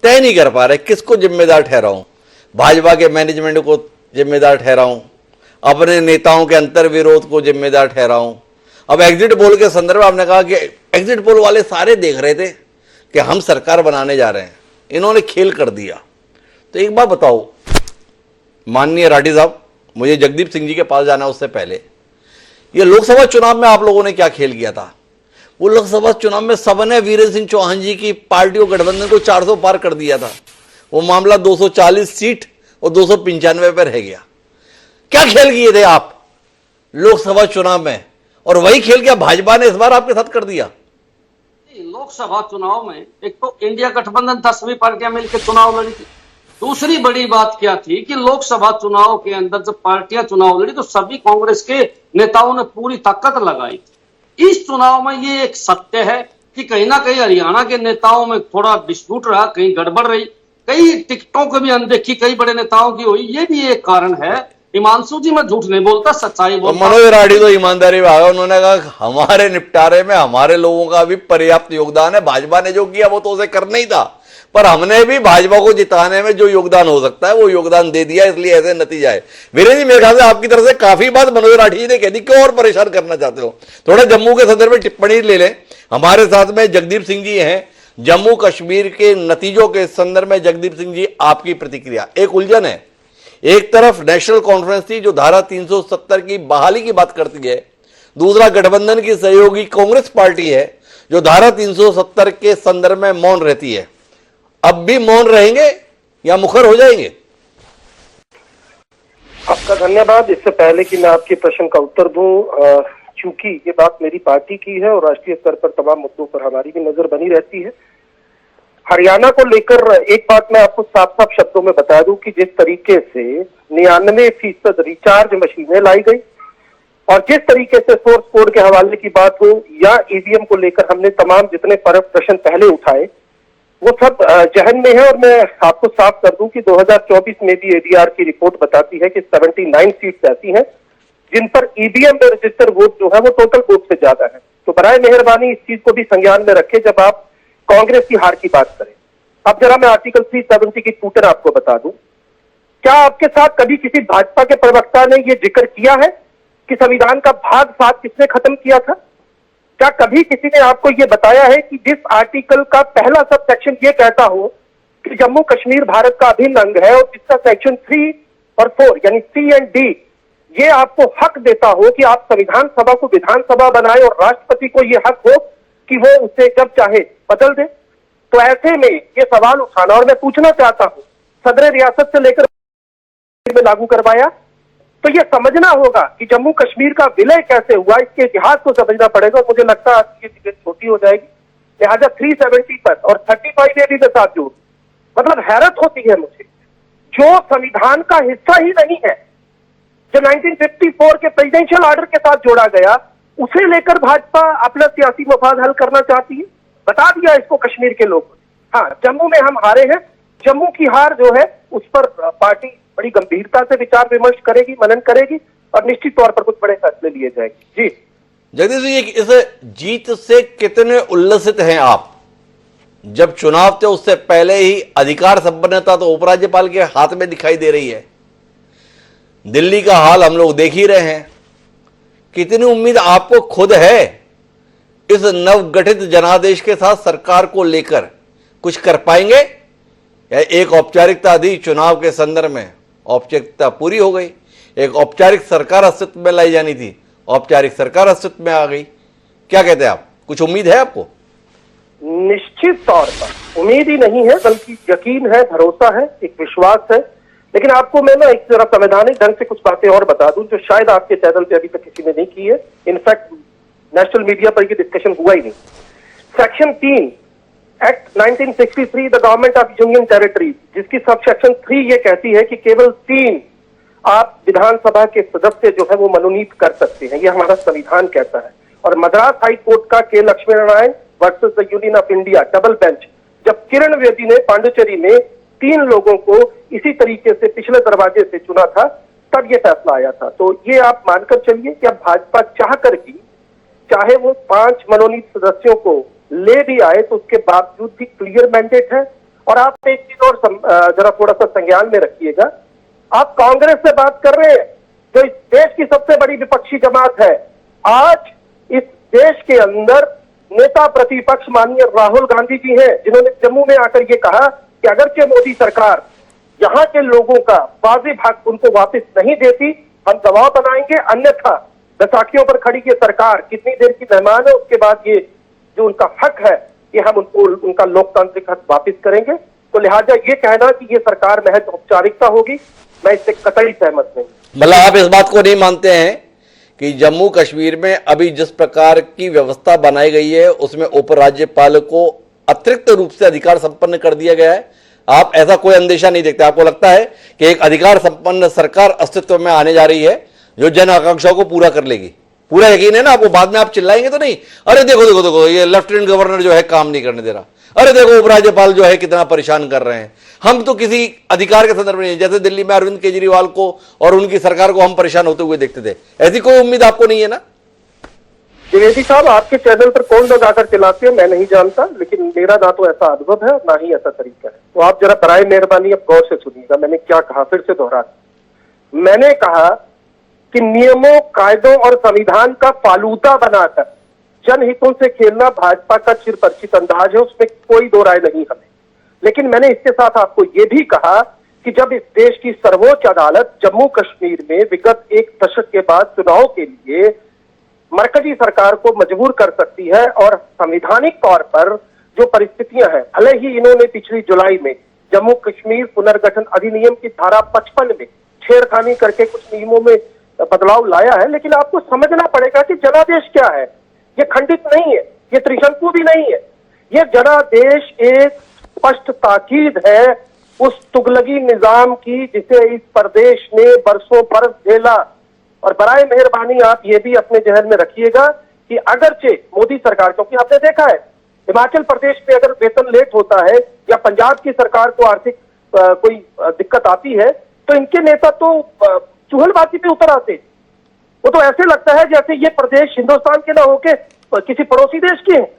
तय नहीं कर पा रहे किसको जिम्मेदार ठहराऊं, भाजपा के मैनेजमेंट को जिम्मेदार ठहराऊं, अपने नेताओं के अंतर विरोध को जिम्मेदार ठहराऊं। अब एग्जिट पोल के संदर्भ में आपने कहा कि एग्जिट पोल वाले सारे देख रहे थे कि हम सरकार बनाने जा रहे हैं, इन्होंने खेल कर दिया। तो एक बात बताओ माननीय राठी साहब, मुझे जगदीप सिंह जी के पास जाना उससे पहले, ये लोकसभा चुनाव में आप लोगों ने क्या खेल किया था? वो लोकसभा चुनाव में सबने वीरेंद्र सिंह चौहान जी की पार्टी और गठबंधन को 400 पार कर दिया था। वो मामला 240 सीट और 295 पर रह गया। क्या खेल किए थे आप लोकसभा चुनाव में, और वही खेल क्या भाजपा ने इस बार आपके साथ कर दिया? लोकसभा चुनाव में एक तो इंडिया गठबंधन था, सभी पार्टियां मिलकर चुनाव लड़ी थी। दूसरी बड़ी बात क्या थी कि लोकसभा चुनाव के अंदर जब पार्टियां चुनाव लड़ी तो सभी कांग्रेस के नेताओं ने पूरी ताकत लगाई थी। इस चुनाव में ये एक सत्य है कि कहीं ना कहीं हरियाणा के नेताओं में थोड़ा डिस्प्यूट रहा, कहीं गड़बड़ रही, कई टिकटों की भी अनदेखी कई बड़े नेताओं की हुई। ये भी एक कारण है। हिमांशु जी मैं झूठ नहीं बोलता, सच्चाई बोलता। मनोज राठी तो ईमानदारी में आ गया, उन्होंने कहा हमारे निपटारे में हमारे लोगों का भी पर्याप्त योगदान है। भाजपा ने जो किया वो तो उसे करना ही था, पर हमने भी भाजपा को जिताने में जो योगदान हो सकता है वो योगदान दे दिया, इसलिए ऐसे नतीजा है। वीरेंद्र जी मेरे ख्याल से आपकी तरफ से काफी बात मनोज राठी जी ने कह दी, क्यों और परेशान करना चाहते हो? थोड़ा जम्मू के संदर्भ में टिप्पणी ले लें। हमारे साथ में जगदीप सिंह जी हैं, जम्मू कश्मीर के नतीजों के संदर्भ में जगदीप सिंह जी आपकी प्रतिक्रिया। एक उलझन है, एक तरफ नेशनल कॉन्फ्रेंस थी जो धारा 370 की बहाली की बात करती है, दूसरा गठबंधन की सहयोगी कांग्रेस पार्टी है जो धारा 370 के संदर्भ में मौन रहती है। अब भी मौन रहेंगे या मुखर हो जाएंगे? आपका धन्यवाद। इससे पहले कि मैं आपके प्रश्न का उत्तर दूं, चूंकि ये बात मेरी पार्टी की है और राष्ट्रीय स्तर पर तमाम मुद्दों पर हमारी भी नजर बनी रहती है, हरियाणा को लेकर एक बात मैं आपको साफ साफ शब्दों में बता दूं कि जिस तरीके से 99% रिचार्ज मशीनें लाई गई और जिस तरीके से सोर्स कोड के हवाले की बात हो या ईवीएम को लेकर हमने तमाम जितने प्रश्न पहले उठाए वो सब जहन में है। और मैं आपको साफ कर दूं कि 2024 में भी एडीआर की रिपोर्ट बताती है कि 79 सीट्स ऐसी हैं जिन पर ईवीएम में रजिस्टर वोट जो है वो टोटल वोट से ज्यादा है। तो बराए मेहरबानी इस चीज को भी संज्ञान में रखें जब आप कांग्रेस की हार की बात करें। अब जरा मैं आर्टिकल 370 की टूटर आपको बता दूं, क्या आपके साथ कभी किसी भाजपा के प्रवक्ता ने यह जिक्र किया है कि संविधान का भाग 7 किसने खत्म किया था? क्या कभी किसी ने आपको यह बताया है कि जिस आर्टिकल का पहला सब सेक्शन ये कहता हो कि जम्मू कश्मीर भारत का अभिन्न अंग है और जिसका सेक्शन 3 और 4 यानी सी एंड डी ये आपको हक देता हो कि आप संविधान सभा को विधानसभा बनाए और राष्ट्रपति को यह हक हो कि वो उसे जब चाहे बदल दे? तो ऐसे में ये सवाल उठाना और मैं पूछना चाहता हूं, सदर रियासत से लेकर में लागू करवाया, तो ये समझना होगा कि जम्मू कश्मीर का विलय कैसे हुआ, इसके इतिहास को समझना पड़ेगा। मुझे लगता है ये चीजें छोटी हो जाएगी, लिहाजा 370 पर और 35 भी के साथ जोड़, मतलब हैरत होती है मुझे, जो संविधान का हिस्सा ही नहीं है, जो 1954 के प्रेसिडेंशियल ऑर्डर के साथ जोड़ा गया, उसे लेकर भाजपा अपना सियासी मफाद हल करना चाहती है। बता दिया इसको कश्मीर के लोग। हाँ, जम्मू में हम हारे हैं, जम्मू की हार जो है उस पर पार्टी बड़ी गंभीरता से विचार विमर्श करेगी, मनन करेगी और निश्चित तौर पर कुछ बड़े फैसले लिए जाएंगे। जी जगदीश जी, इस जीत से कितने उल्लसित हैं आप? जब चुनाव थे उससे पहले ही अधिकार संपन्नता तो उपराज्यपाल के हाथ में दिखाई दे रही है, दिल्ली का हाल हम लोग देख ही रहे हैं। कितनी उम्मीद आपको खुद है इस नवगठित जनादेश के साथ सरकार को लेकर? कुछ कर पाएंगे या एक औपचारिकता दी चुनाव के संदर्भ में, औपचारिकता पूरी हो गई, एक औपचारिक सरकार अस्तित्व में लाई जानी थी, औपचारिक सरकार अस्तित्व में आ गई? क्या कहते हैं आप, कुछ उम्मीद है आपको? निश्चित तौर पर उम्मीद ही नहीं है बल्कि यकीन है, भरोसा है, एक विश्वास है। लेकिन आपको मैं ना एक जरा संवैधानिक ढंग से कुछ बातें और बता दूं जो शायद आपके चैनल पे अभी तक किसी ने नहीं की है। इनफैक्ट नेशनल मीडिया पर ये डिस्कशन हुआ ही नहीं। Section 3 act 1963 the government of union territory, जिसकी सब सेक्शन 3 ये कहती है कि केवल 3 आप विधानसभा के सदस्य जो है वो मनोनीत कर सकते हैं, ये हमारा संविधान कहता है। और मद्रास हाई कोर्ट का के Lakshmi Narayan versus the union of India double bench, जब किरण बेदी ने पांडिचेरी में 3 लोगों को इसी तरीके से पिछले दरवाजे से चुना था, तब ये फैसला आया था। तो ये आप मानकर चलिए कि अब भाजपा चाह कर भी, चाहे वो 5 मनोनीत सदस्यों को ले भी आए तो उसके बावजूद भी क्लियर मैंडेट है। और आप एक चीज और जरा थोड़ा सा संज्ञान में रखिएगा, आप कांग्रेस से बात कर रहे हैं जो इस देश की सबसे बड़ी विपक्षी जमात है। आज इस देश के अंदर नेता प्रतिपक्ष माननीय राहुल गांधी जी हैं, जिन्होंने जम्मू में आकर ये कहा कि अगरचे मोदी सरकार यहाँ के लोगों का वाजिब हक उनको वापस नहीं देती, हम दबाव बनाएंगे, अन्यथा बैसाखियों पर खड़ी ये सरकार कितनी देर की मेहमान है, उसके बाद ये जो उनका हक है ये हम उनको उनका लोकतांत्रिक हक वापस करेंगे। तो लिहाजा ये कहना कि ये सरकार महज औपचारिकता होगी, मैं इससे कतई सहमत नहीं। मतलब आप इस बात को नहीं मानते हैं कि जम्मू कश्मीर में अभी जिस प्रकार की व्यवस्था बनाई गई है उसमें उपराज्यपाल को अतिरिक्त रूप से अधिकार संपन्न कर दिया गया है? आप ऐसा कोई अंदेशा नहीं देखते? आपको लगता है कि एक अधिकार संपन्न सरकार अस्तित्व में आने जा रही है जो जन आकांक्षाओं को पूरा कर लेगी? पूरा यकीन है ना आपको? बाद में आप चिल्लाएंगे तो नहीं, अरे देखो देखो देखो ये लेफ्टिनेंट गवर्नर जो है काम नहीं करने दे रहा, अरे देखो उपराज्यपाल जो है कितना परेशान कर रहे हैं। हम तो किसी अधिकार के संदर्भ में नहीं, जैसे दिल्ली में अरविंद केजरीवाल को और उनकी सरकार को हम परेशान होते हुए देखते थे, ऐसी कोई उम्मीद आपको नहीं है ना? द्विवेदी साहब, आपके चैनल पर कौन लोग आकर चिल्लाते हैं मैं नहीं जानता, लेकिन मेरा ना तो ऐसा अनुभव है ना ही ऐसा तरीका है। तो आप जरा बराए मेहरबानी अब गौर से सुनिएगा, मैंने क्या कहा, फिर से दोहरा। मैंने कहा कि नियमों, कायदों और संविधान का फालूदा बनाकर जनहितों से खेलना भाजपा का चिरपरिचित अंदाज है, उसमें कोई दो राय नहीं हमें। लेकिन मैंने इसके साथ आपको यह भी कहा कि कि जब इस देश की सर्वोच्च अदालत जम्मू कश्मीर में विगत एक दशक के बाद चुनाव के लिए मरकजी सरकार को मजबूर कर सकती है, और संवैधानिक तौर पर जो परिस्थितियां हैं, भले ही इन्होंने पिछली जुलाई में जम्मू कश्मीर पुनर्गठन अधिनियम की धारा 55 में छेड़खानी करके कुछ नियमों में बदलाव लाया है, लेकिन आपको समझना पड़ेगा कि जनादेश क्या है। ये खंडित नहीं है, ये त्रिशंकु भी नहीं है। ये जनादेश एक स्पष्ट ताकीद है उस तुगलकी निजाम की जिसे इस प्रदेश ने बरसों बरस झेला। और बराए मेहरबानी आप ये भी अपने जहन में रखिएगा कि अगरचे मोदी सरकार, क्योंकि आपने देखा है हिमाचल प्रदेश में अगर वेतन लेट होता है या पंजाब की सरकार को आर्थिक कोई दिक्कत आती है तो इनके नेता तो चुहलबाजी पे उतर आते। वो तो ऐसे लगता है जैसे ये प्रदेश हिंदुस्तान के ना होके किसी पड़ोसी देश के हैं।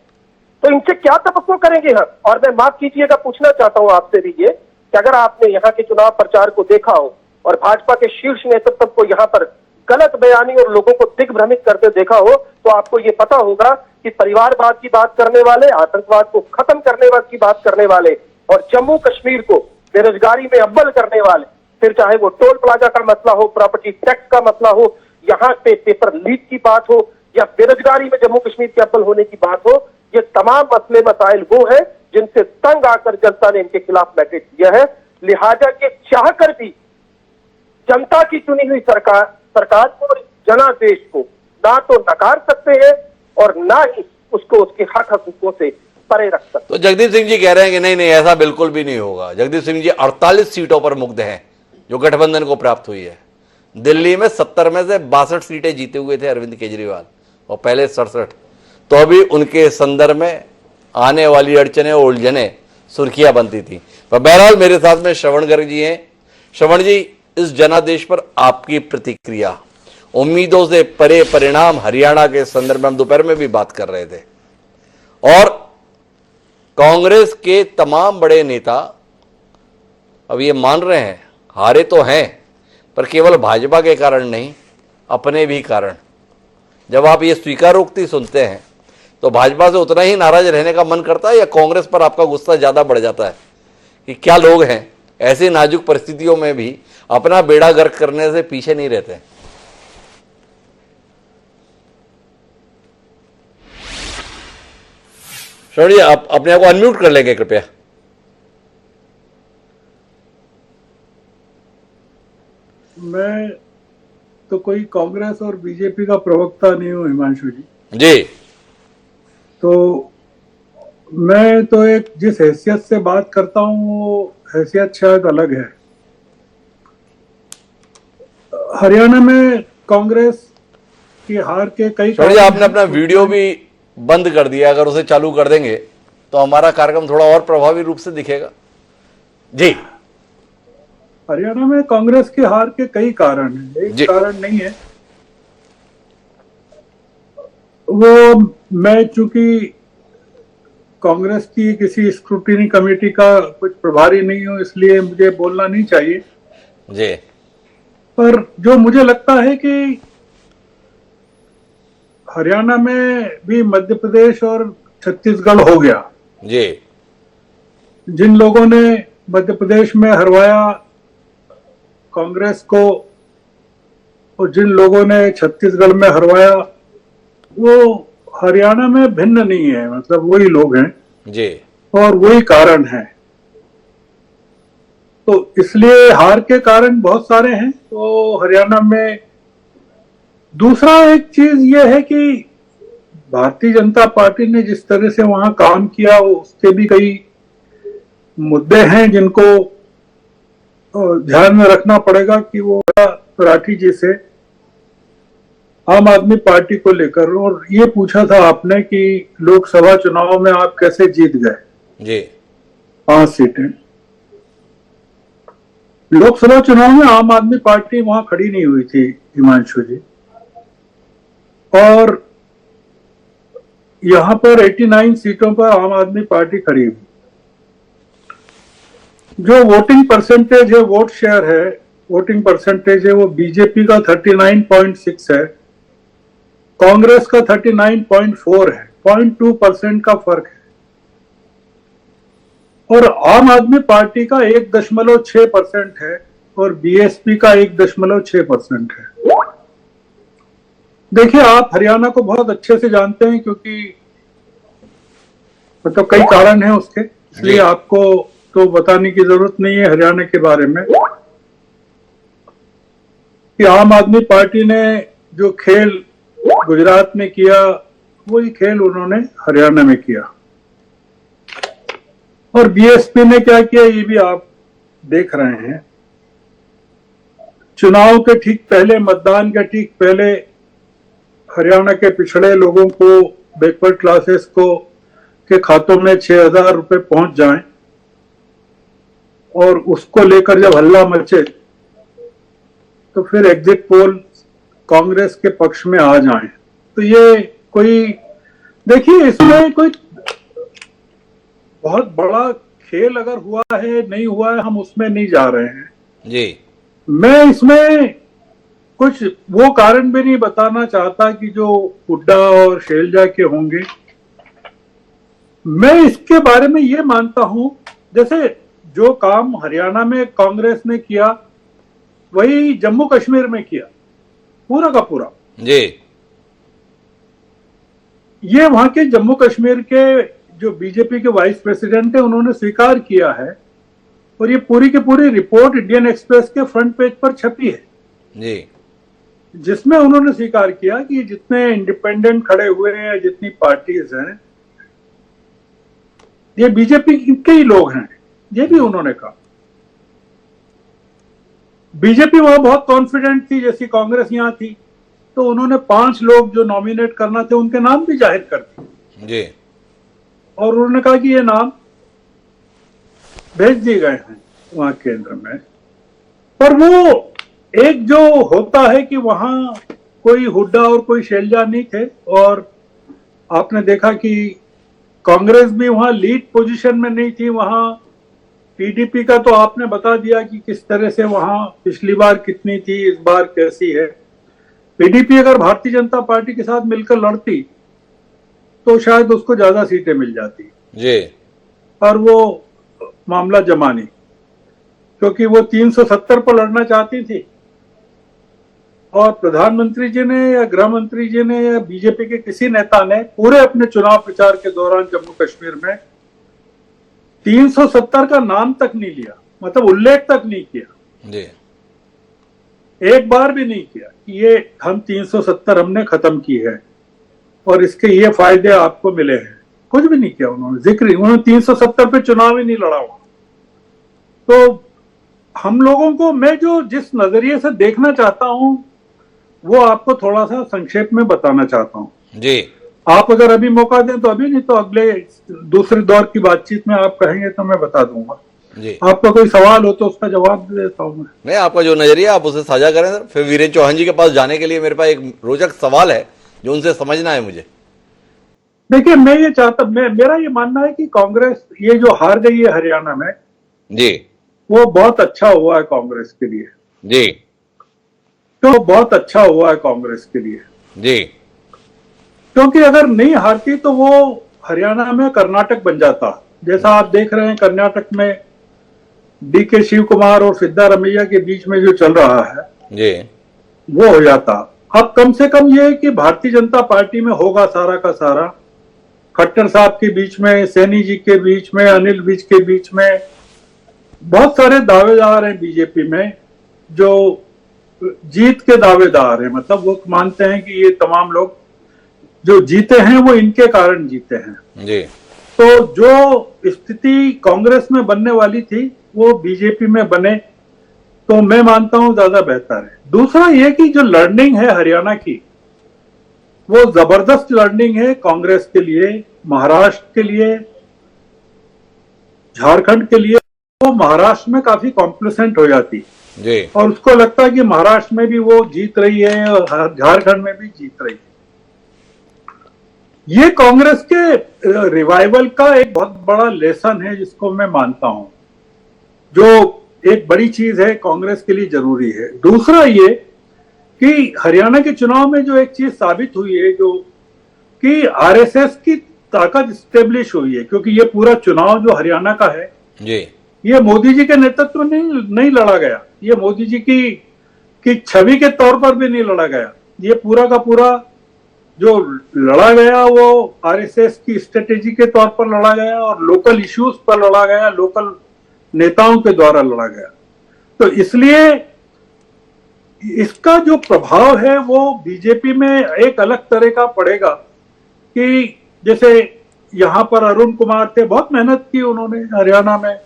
तो इनसे क्या तवक्को करेंगे हम। और मैं माफ कीजिएगा पूछना चाहता हूं आपसे भी ये कि अगर आपने यहाँ के चुनाव प्रचार को देखा हो और भाजपा के शीर्ष नेतृत्व को यहाँ पर गलत बयानी और लोगों को दिग्भ्रमित करते देखा हो तो आपको ये पता होगा कि परिवारवाद की बात करने वाले, आतंकवाद को खत्म करने की बात करने वाले और जम्मू कश्मीर को बेरोजगारी में अव्वल करने वाले, फिर चाहे वो टोल प्लाजा का मसला हो, प्रॉपर्टी टैक्स का मसला हो, यहाँ पे पेपर लीक की बात हो या बेरोजगारी में जम्मू कश्मीर के अव्वल होने की बात हो, ये तमाम मसले मसाइल वो है जिनसे तंग आकर जनता ने इनके खिलाफ मैंडेट दिया है। लिहाजा के चाहकर भी जनता की चुनी हुई सरकार को और जनादेश को ना तो नकार सकते हैं और ना ही उसको उसके हक हकूकों से परे रख सकते। तो जगदीप सिंह जी कह रहे हैं कि नहीं नहीं ऐसा बिल्कुल भी नहीं होगा। जगदीप सिंह जी 48 सीटों पर मुग्ध हैं जो गठबंधन को प्राप्त हुई है। दिल्ली में 70 में से 62 सीटें जीते हुए थे अरविंद केजरीवाल और पहले 67। तो अभी उनके संदर्भ में आने वाली अड़चने और उलझने सुर्खियां बनती थी। पर बहरहाल मेरे साथ में श्रवण गर्ग जी हैं। श्रवण जी, इस जनादेश पर आपकी प्रतिक्रिया, उम्मीदों से परे परिणाम हरियाणा के संदर्भ में हम दोपहर में भी बात कर रहे थे और कांग्रेस के तमाम बड़े नेता अब ये मान रहे हैं हारे तो हैं पर केवल भाजपा के कारण नहीं, अपने भी कारण। जब आप ये स्वीकारोक्ति सुनते हैं तो भाजपा से उतना ही नाराज रहने का मन करता है या कांग्रेस पर आपका गुस्सा ज्यादा बढ़ जाता है कि क्या लोग हैं ऐसी नाजुक परिस्थितियों में भी अपना बेड़ा गर्क करने से पीछे नहीं रहते? श्रवण जी, आप अपने आप को अनम्यूट कर लेंगे कृपया। मैं तो कोई कांग्रेस और बीजेपी का प्रवक्ता नहीं हूं हिमांशु जी। जी, तो मैं तो एक जिस हैसियत से बात करता हूं वो हैसियत शायद अलग है। हरियाणा में कांग्रेस की हार के कई श्रवण जी, आपने अपना वीडियो भी बंद कर दिया, अगर उसे चालू कर देंगे तो हमारा कार्यक्रम थोड़ा और प्रभावी रूप से दिखेगा। जी, हरियाणा में कांग्रेस की हार के कई कारण हैं, एक कारण नहीं है वो। मैं चूंकि कांग्रेस की किसी स्क्रूटिनी कमेटी का कुछ प्रभारी नहीं हूं इसलिए मुझे बोलना नहीं चाहिए जी। पर जो मुझे लगता है कि हरियाणा में भी मध्य प्रदेश और छत्तीसगढ़ हो गया जी। जिन लोगों ने मध्य प्रदेश में हरवाया कांग्रेस को और जिन लोगों ने छत्तीसगढ़ में हरवाया वो हरियाणा में भिन्न नहीं है, मतलब वही लोग हैं जी और वही कारण है। तो इसलिए हार के कारण बहुत सारे हैं। तो हरियाणा में दूसरा एक चीज ये है कि भारतीय जनता पार्टी ने जिस तरह से वहां काम किया उसके भी कई मुद्दे हैं जिनको ध्यान में रखना पड़ेगा कि वो मराठी जी से आम आदमी पार्टी को लेकर, और ये पूछा था आपने कि लोकसभा चुनाव में आप कैसे जीत गए जी। 5 सीटें। लोकसभा चुनाव में आम आदमी पार्टी वहां खड़ी नहीं हुई थी हिमांशु जी, और यहां पर 89 सीटों पर आम आदमी पार्टी खड़ी हुई। जो वोटिंग परसेंटेज है, वोट शेयर है, वोटिंग परसेंटेज है वो बीजेपी का 39.6 है, कांग्रेस का 39.4 है, 0.2% का फर्क है। और आम आदमी पार्टी का 1.6% है और बीएसपी का 1.6% है। देखिए, आप हरियाणा को बहुत अच्छे से जानते हैं क्योंकि मतलब कई कारण हैं उसके, इसलिए आपको तो बताने की जरूरत नहीं है हरियाणा के बारे में कि आम आदमी पार्टी ने जो खेल गुजरात में किया वही खेल उन्होंने हरियाणा में किया, और बीएसपी ने क्या किया ये भी आप देख रहे हैं। चुनाव के ठीक पहले, मतदान के ठीक पहले हरियाणा के पिछड़े लोगों को, बैकवर्ड क्लासेस को के खातों में 6,000 रुपए पहुंच जाएं और उसको लेकर जब हल्ला मचे तो फिर एग्जिट पोल कांग्रेस के पक्ष में आ जाएं। तो ये कोई, देखिए इसमें कोई बहुत बड़ा खेल अगर हुआ है नहीं हुआ है हम उसमें नहीं जा रहे हैं जी। मैं इसमें कुछ वो कारण भी नहीं बताना चाहता कि जो हुड्डा और शैलजा के होंगे। मैं इसके बारे में ये मानता हूं जैसे जो काम हरियाणा में कांग्रेस ने किया वही जम्मू कश्मीर में किया, पूरा का पूरा जी। ये वहां के जम्मू कश्मीर के जो बीजेपी के वाइस प्रेसिडेंट है उन्होंने स्वीकार किया है, और ये पूरी की पूरी रिपोर्ट इंडियन एक्सप्रेस के फ्रंट पेज पर छपी है जी, जिसमें उन्होंने स्वीकार किया कि जितने इंडिपेंडेंट खड़े हुए हैं, जितनी पार्टीज हैं, ये बीजेपी के ही लोग हैं। ये भी उन्होंने कहा। बीजेपी वहां बहुत कॉन्फिडेंट थी, जैसी कांग्रेस यहां थी, तो उन्होंने 5 लोग जो नॉमिनेट करना थे उनके नाम भी जाहिर कर दिए जी, और उन्होंने कहा कि ये नाम भेज दिए गए हैं वहां केंद्र में। पर वो एक जो होता है कि वहां कोई हुड्डा और कोई शैलजा नहीं थे, और आपने देखा कि कांग्रेस भी वहां लीड पोजीशन में नहीं थी। वहां पीडीपी का तो आपने बता दिया कि किस तरह से वहां पिछली बार कितनी थी, इस बार कैसी है। पीडीपी अगर भारतीय जनता पार्टी के साथ मिलकर लड़ती तो शायद उसको ज्यादा सीटें मिल जाती जी, और वो मामला जमा नहीं, क्योंकि वो 370 पर लड़ना चाहती थी और प्रधानमंत्री जी ने या गृह मंत्री जी ने या बीजेपी के किसी नेता ने पूरे अपने चुनाव प्रचार के दौरान जम्मू कश्मीर में 370 का नाम तक नहीं लिया, मतलब उल्लेख तक नहीं किया जी, एक बार भी नहीं किया कि ये हम 370 हमने खत्म की है और इसके ये फायदे आपको मिले हैं। कुछ भी नहीं किया उन्होंने, जिक्र उन्होंने 370 पे चुनाव ही नहीं लड़ा हुआ। तो हम लोगों को, मैं जो जिस नजरिए से देखना चाहता हूं वो आपको थोड़ा सा संक्षेप में बताना चाहता हूं जी। आप अगर अभी मौका दें तो अभी, नहीं तो अगले दूसरे दौर की बातचीत में आप कहेंगे तो मैं बता दूंगा जी। आपका कोई सवाल हो तो उसका जवाब दे देता हूं मैं। नहीं, आपका जो नजरिया आप उसे साझा करें सर। फिर वीरेंद्र चौहान जी के पास जाने के लिए मेरे पास एक रोचक सवाल है जो उनसे समझना है मुझे। देखिए, मैं ये चाहता, मेरा ये मानना है कि कांग्रेस ये जो हार गई है हरियाणा में जी वो बहुत अच्छा हुआ है कांग्रेस के लिए। जी तो बहुत अच्छा हुआ है कांग्रेस के लिए जी, क्योंकि अगर नहीं हारती तो वो हरियाणा में कर्नाटक बन जाता। जैसा आप देख रहे हैं कर्नाटक में डीके शिव कुमार और सिद्धारमैया के बीच में जो चल रहा है जी, वो हो जाता। अब कम से कम ये है कि भारतीय जनता पार्टी में होगा सारा का सारा, खट्टर साहब के बीच में, सैनी जी के बीच में, अनिल विज के बीच में बहुत सारे दावेदार हैं बीजेपी में जो जीत के दावेदार हैं। मतलब वो मानते हैं कि ये तमाम लोग जो जीते हैं वो इनके कारण जीते हैं जी। तो जो स्थिति कांग्रेस में बनने वाली थी वो बीजेपी में बने तो मैं मानता हूं ज्यादा बेहतर है। दूसरा ये कि जो लर्निंग है हरियाणा की वो जबरदस्त लर्निंग है कांग्रेस के लिए, महाराष्ट्र के लिए, झारखंड के लिए। वो महाराष्ट्र में काफी कॉम्प्लिसेंट हो जाती जी, और उसको लगता है कि महाराष्ट्र में भी वो जीत रही है और झारखंड में भी जीत रही है। ये कांग्रेस के रिवाइवल का एक बहुत बड़ा लेसन है जिसको मैं मानता हूं, जो एक बड़ी चीज है कांग्रेस के लिए जरूरी है। दूसरा ये कि हरियाणा के चुनाव में जो एक चीज साबित हुई है जो कि आरएसएस की ताकत स्टेब्लिश हुई है, क्योंकि ये पूरा चुनाव जो हरियाणा का है जी। ये मोदी जी के नेतृत्व में नहीं लड़ा गया, ये मोदी जी की छवि के तौर पर भी नहीं लड़ा गया। ये पूरा का पूरा जो लड़ा गया वो आरएसएस की स्ट्रेटेजी के तौर पर लड़ा गया और लोकल इश्यूज पर लड़ा गया, लोकल नेताओं के द्वारा लड़ा गया। तो इसलिए इसका जो प्रभाव है वो बीजेपी में एक अलग तरह का पड़ेगा कि जैसे यहां पर अरुण कुमार थे, बहुत मेहनत की उन्होंने हरियाणा में,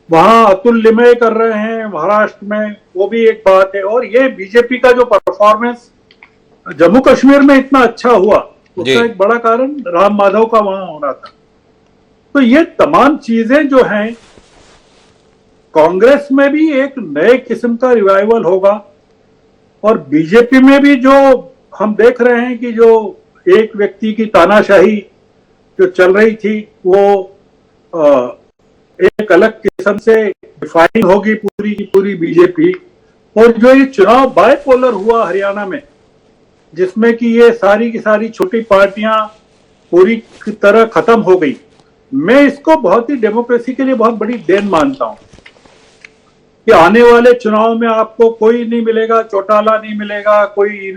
वहां अतुल लिमये कर रहे हैं महाराष्ट्र में, वो भी एक बात है। और ये बीजेपी का जो परफॉर्मेंस जम्मू कश्मीर में इतना अच्छा हुआ उसका एक बड़ा कारण राम माधव का वहां होना था। तो ये तमाम चीजें जो हैं, कांग्रेस में भी एक नए किस्म का रिवाइवल होगा और बीजेपी में भी जो हम देख रहे हैं कि जो एक व्यक्ति की तानाशाही जो चल रही थी वो एक अलग किस्म से डिफाइन होगी पूरी की पूरी बीजेपी। और जो ये चुनाव बायपोलर हुआ हरियाणा में, जिसमें कि ये सारी की सारी छोटी पार्टियां पूरी तरह खत्म हो गई, मैं इसको बहुत ही डेमोक्रेसी के लिए बहुत बड़ी देन मानता हूं कि आने वाले चुनाव में आपको कोई नहीं मिलेगा, चौटाला नहीं मिलेगा, कोई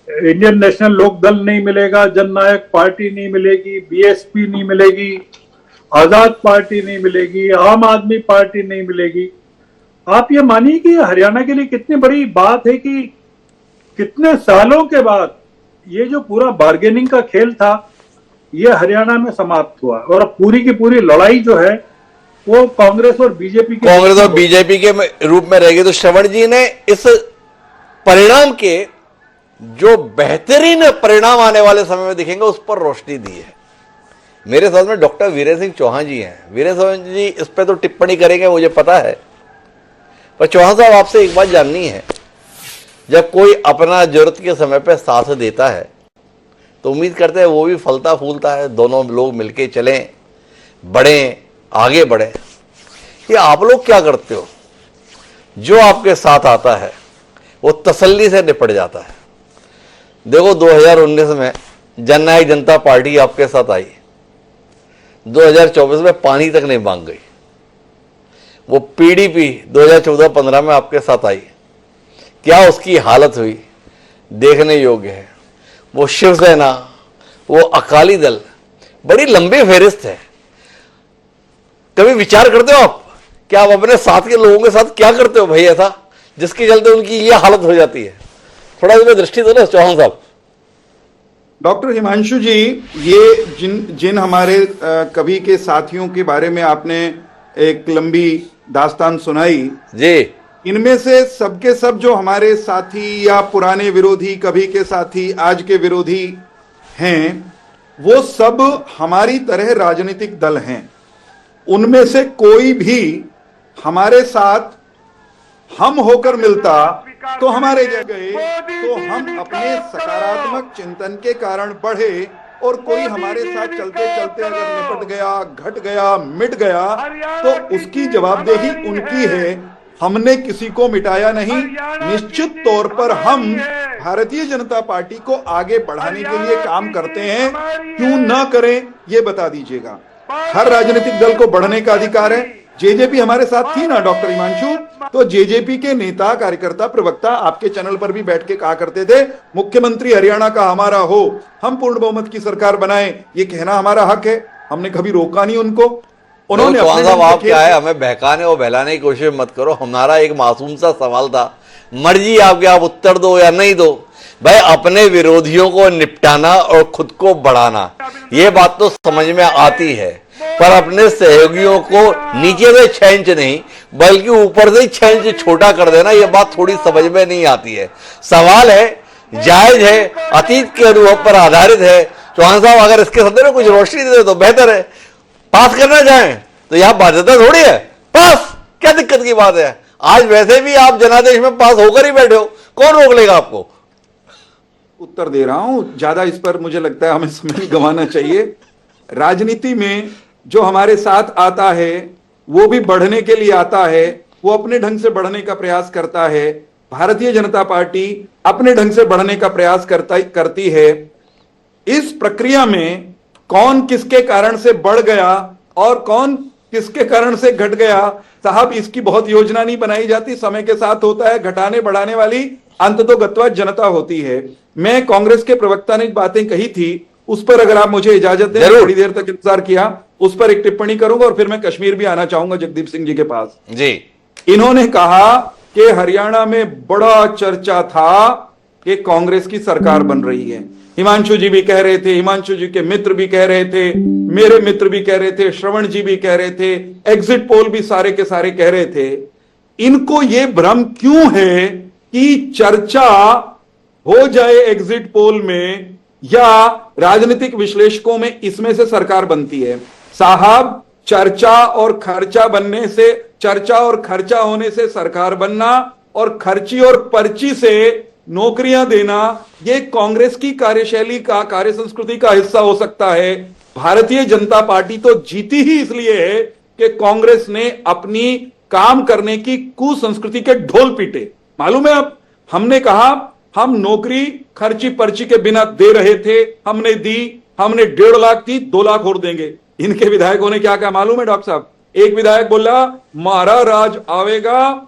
इंडियन नेशनल लोक दल नहीं मिलेगा, जननायक पार्टी नहीं मिलेगी, बीएसपी नहीं मिलेगी, आजाद पार्टी नहीं मिलेगी, आम आदमी पार्टी नहीं मिलेगी। आप ये मानिए कि हरियाणा के लिए कितनी बड़ी बात है कि कितने सालों के बाद ये जो पूरा बार्गेनिंग का खेल था ये हरियाणा में समाप्त हुआ और अब पूरी की पूरी लड़ाई जो है वो कांग्रेस और बीजेपी के रूप में रहेगी। तो श्रवण जी ने इस परिणाम के जो बेहतरीन परिणाम आने वाले समय में दिखेंगे उस पर रोशनी दी है। मेरे साथ में डॉक्टर वीरेंद्र सिंह चौहान जी हैं। वीरेंद्र सिंह जी इस पर तो टिप्पणी करेंगे मुझे पता है, पर चौहान साहब आपसे एक बात जाननी है, जब कोई अपना जरूरत के समय पे साथ देता है तो उम्मीद करते हैं वो भी फलता फूलता है, दोनों लोग मिलके चलें, बढ़ें, आगे बढ़ें। ये आप लोग क्या करते हो? जो आपके साथ आता है वो तसल्ली से निपट जाता है। देखो 2019 में जननायक जनता पार्टी आपके साथ आई, 2024 में पानी तक नहीं मांग गई। वो पीडीपी 2014-15 में आपके साथ आई, क्या उसकी हालत हुई देखने योग्य है। वो शिवसेना, वो अकाली दल, बड़ी लंबी फेहरिस्त है। कभी विचार करते हो आप क्या आप अपने साथ के लोगों के साथ क्या करते हो भाई ऐसा जिसके चलते उनकी ये हालत हो जाती है? थोड़ा इसमें दृष्टि दो ना चौहान साहब। डॉक्टर हिमांशु जी, ये जिन हमारे कभी के साथियों के बारे में आपने एक लंबी दास्तान सुनाई जी, इनमें से सबके सब जो हमारे साथी या पुराने विरोधी, कभी के साथी, आज के विरोधी हैं, वो सब हमारी तरह राजनीतिक दल हैं। उनमें से कोई भी हमारे साथ हम होकर मिलता तो हमारे जगह तो हम अपने सकारात्मक चिंतन के कारण बढ़े, और कोई हमारे साथ चलते चलते अगर निपट गया, घट गया, मिट गया तो उसकी जवाबदेही उनकी है। हमने किसी को मिटाया नहीं। निश्चित तौर पर हम भारतीय जनता पार्टी को आगे बढ़ाने के लिए काम करते हैं। क्यों ना करें ये बता दीजिएगा। हर राजनीतिक दल को बढ़ने का अधिकार है। जेजेपी हमारे साथ थी ना डॉक्टर हिमांशु, तो जेजेपी के नेता, कार्यकर्ता, प्रवक्ता आपके चैनल पर भी बैठ के कहा करते थे मुख्यमंत्री हरियाणा का हमारा हो, हम पूर्ण बहुमत की सरकार बनाएं। ये कहना हमारा हक है, हमने कभी रोका नहीं उनको। उन्होंने आप क्या है, हमें बहकाने और बहलाने की कोशिश मत करो। हमारा एक मासूम सा सवाल था, मर्जी आपकी, आप उत्तर दो या नहीं दो। भाई अपने विरोधियों को निपटाना और खुद को बढ़ाना ये बात तो समझ में आती है, पर अपने सहयोगियों को नीचे से 6 इंच नहीं बल्कि ऊपर से 6 इंच छोटा कर देना, ये बात थोड़ी समझ में नहीं आती है। सवाल है, जायज है, अतीत के अनुभव पर आधारित है। चौहान साहब अगर इसके सदन में कुछ रोशनी दे तो बेहतर है। पास करना चाहें तो यहां बाध्यता थोड़ी है, पास क्या दिक्कत की बात है। आज वैसे भी आप जनादेश में पास होकर ही बैठे हो, कौन रोक लेगा आपको? उत्तर दे रहा हूं, ज्यादा इस पर मुझे लगता है हमें समय नहीं गंवाना चाहिए। राजनीति में जो हमारे साथ आता है वो भी बढ़ने के लिए आता है, वो अपने ढंग से बढ़ने का प्रयास करता है। भारतीय जनता पार्टी अपने ढंग से बढ़ने का प्रयास करती है। इस प्रक्रिया में कौन किसके कारण से बढ़ गया और कौन किसके कारण से घट गया? साहब, इसकी बहुत योजना नहीं बनाई जाती, समय के साथ होता है। घटाने बढ़ाने वाली अंततोगत्वा जनता होती है। मैं कांग्रेस के प्रवक्ता ने बातें कही थी, उस पर अगर आप मुझे इजाजत दें, थोड़ी देर तक इंतजार किया, उस पर एक टिप्पणी करूंगा और फिर मैं कश्मीर भी आना चाहूंगा जगदीप सिंह जी के पास जी। इन्होंने कहा कि हरियाणा में बड़ा चर्चा था कि कांग्रेस की सरकार बन रही है। हिमांशु जी भी कह रहे थे, हिमांशु जी के मित्र भी कह रहे थे, मेरे मित्र भी कह रहे थे, श्रवण जी भी कह रहे थे, एग्जिट पोल भी सारे के सारे कह रहे थे। इनको यह भ्रम क्यों है कि चर्चा हो जाए एग्जिट पोल में या राजनीतिक विश्लेषकों में, इसमें से सरकार बनती है? साहब, चर्चा और खर्चा होने से सरकार बनना और खर्ची और पर्ची से नौकरियां देना, ये कांग्रेस की कार्यशैली का, कार्य संस्कृति का हिस्सा हो सकता है। भारतीय जनता पार्टी तो जीती ही इसलिए है कि कांग्रेस ने अपनी काम करने की कुसंस्कृति के ढोल पीटे। मालूम है, अब हमने कहा हम नौकरी खर्ची पर्ची के बिना दे रहे थे, हमने दी, हमने 1.5 लाख थी, 2 लाख और देंगे। इनके विधायकों ने क्या कहा मालूम है डॉक्टर साहब? एक विधायक बोला मारा राज आवेगा,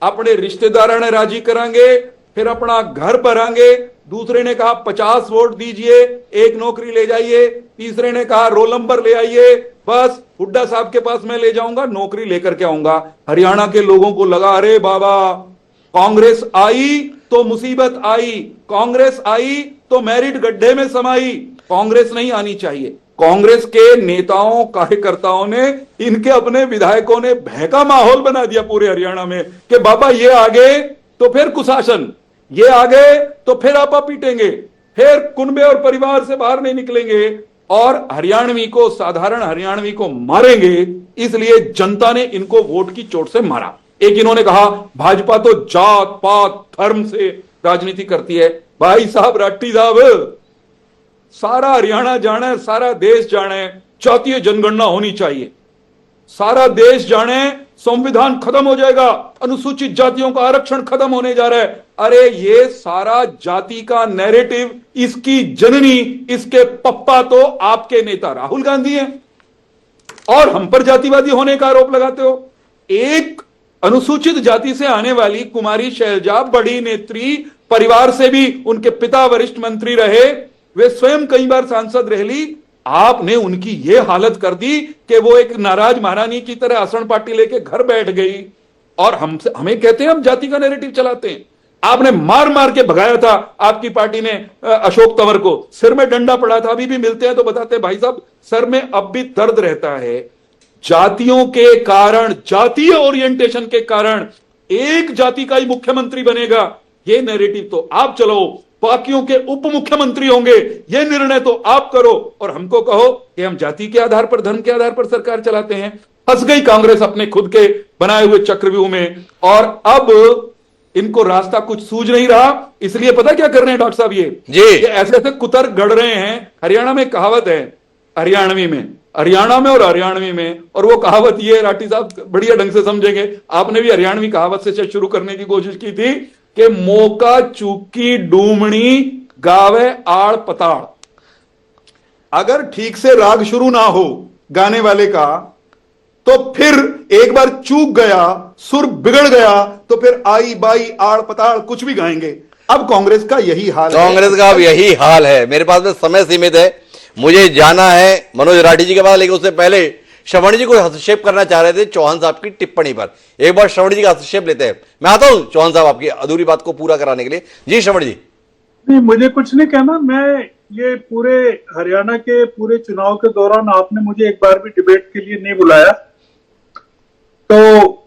अपने रिश्तेदारों ने राजी करांगे, फिर अपना घर भरांगे। दूसरे ने कहा 50 वोट दीजिए, 1 नौकरी ले जाइए। तीसरे ने कहा रोल नंबर ले आइए, बस हुड्डा साहब के पास मैं ले जाऊंगा, नौकरी लेकर के आऊंगा। हरियाणा के लोगों को लगा अरे बाबा, कांग्रेस आई तो मुसीबत आई, कांग्रेस आई तो मेरिट गड्ढे में समाई। कांग्रेस नहीं आनी चाहिए। कांग्रेस के नेताओं, कार्यकर्ताओं ने, इनके अपने विधायकों ने भय का माहौल बना दिया पूरे हरियाणा में कि बाबा ये आगे तो फिर कुशासन, ये आगे तो फिर आपा पीटेंगे, फिर कुनबे और परिवार से बाहर नहीं निकलेंगे और हरियाणवी को, साधारण हरियाणवी को मारेंगे। इसलिए जनता ने इनको वोट की चोट से मारा। एक इन्होंने कहा भाजपा तो जात पात धर्म से राजनीति करती है। भाई साहब, राठी साहब, सारा हरियाणा जाने, सारा देश जाने जातीय जनगणना होनी चाहिए। सारा देश जाने संविधान खत्म हो जाएगा, अनुसूचित जातियों का आरक्षण खत्म होने जा रहा है। अरे ये सारा जाति का नैरेटिव, इसकी जननी, इसके पप्पा तो आपके नेता राहुल गांधी हैं और हम पर जातिवादी होने का आरोप लगाते हो। एक अनुसूचित जाति से आने वाली कुमारी शैलजा, बड़ी नेत्री, परिवार से भी उनके पिता वरिष्ठ मंत्री रहे, वे स्वयं कई बार सांसद रह ली। आपने उनकी ये हालत कर दी कि वो एक नाराज महारानी की तरह आसन पार्टी लेके घर बैठ गई और हमें कहते हैं हम जाति का नैरेटिव चलाते हैं। आपने मार मार के भगाया था आपकी पार्टी ने अशोक तंवर को, सिर में डंडा पड़ा था। अभी भी मिलते हैं तो बताते हैं भाई साहब सर में अब भी दर्द रहता है। जातियों के कारण, जातीय ओरिएंटेशन के कारण एक जाति का ही मुख्यमंत्री बनेगा, ये नैरेटिव तो आप चलाओ, बाकियों के उप मुख्यमंत्री होंगे, ये निर्णय तो आप करो और हमको कहो कि हम जाति के आधार पर, धर्म के आधार पर सरकार चलाते हैं। फंस गई कांग्रेस अपने खुद के बनाए हुए चक्रव्यूह में और अब इनको रास्ता कुछ सूझ नहीं रहा। इसलिए पता क्या कर रहे हैं डॉक्टर साहब, ये ऐसे ऐसे कुतर गढ़ रहे हैं। हरियाणा में कहावत है, हरियाणवी में, हरियाणा में और हरियाणवी में, और वो कहावत ये राठी साहब बढ़िया ढंग से समझेंगे, आपने भी हरियाणवी कहावत से शुरू करने की कोशिश की थी कि मौका चूकी डूमणी गावे आड़ पताड़। अगर ठीक से राग शुरू ना हो गाने वाले का तो फिर एक बार चूक गया, सुर बिगड़ गया तो फिर आई बाई आड़ पताड़ कुछ भी गाएंगे। अब कांग्रेस का यही हाल है। कांग्रेस का अब यही हाल है। मेरे पास में समय सीमित है, मुझे जाना है मनोज राठी जी के पास, लेकिन उससे पहले श्रवण जी को हस्तक्षेप करना चाह रहे थे चौहान साहब की टिप्पणी पर। एक बार श्रवण जी का हस्तक्षेप लेते हैं। मैं आता हूं चौहान साहब आपकी अधूरी बात को पूरा कराने के लिए। जी श्रवण जी। नहीं, मुझे कुछ नहीं कहना। मैं ये पूरे हरियाणा के पूरे चुनाव के दौरान आपने मुझे एक बार भी डिबेट के लिए नहीं बुलाया, तो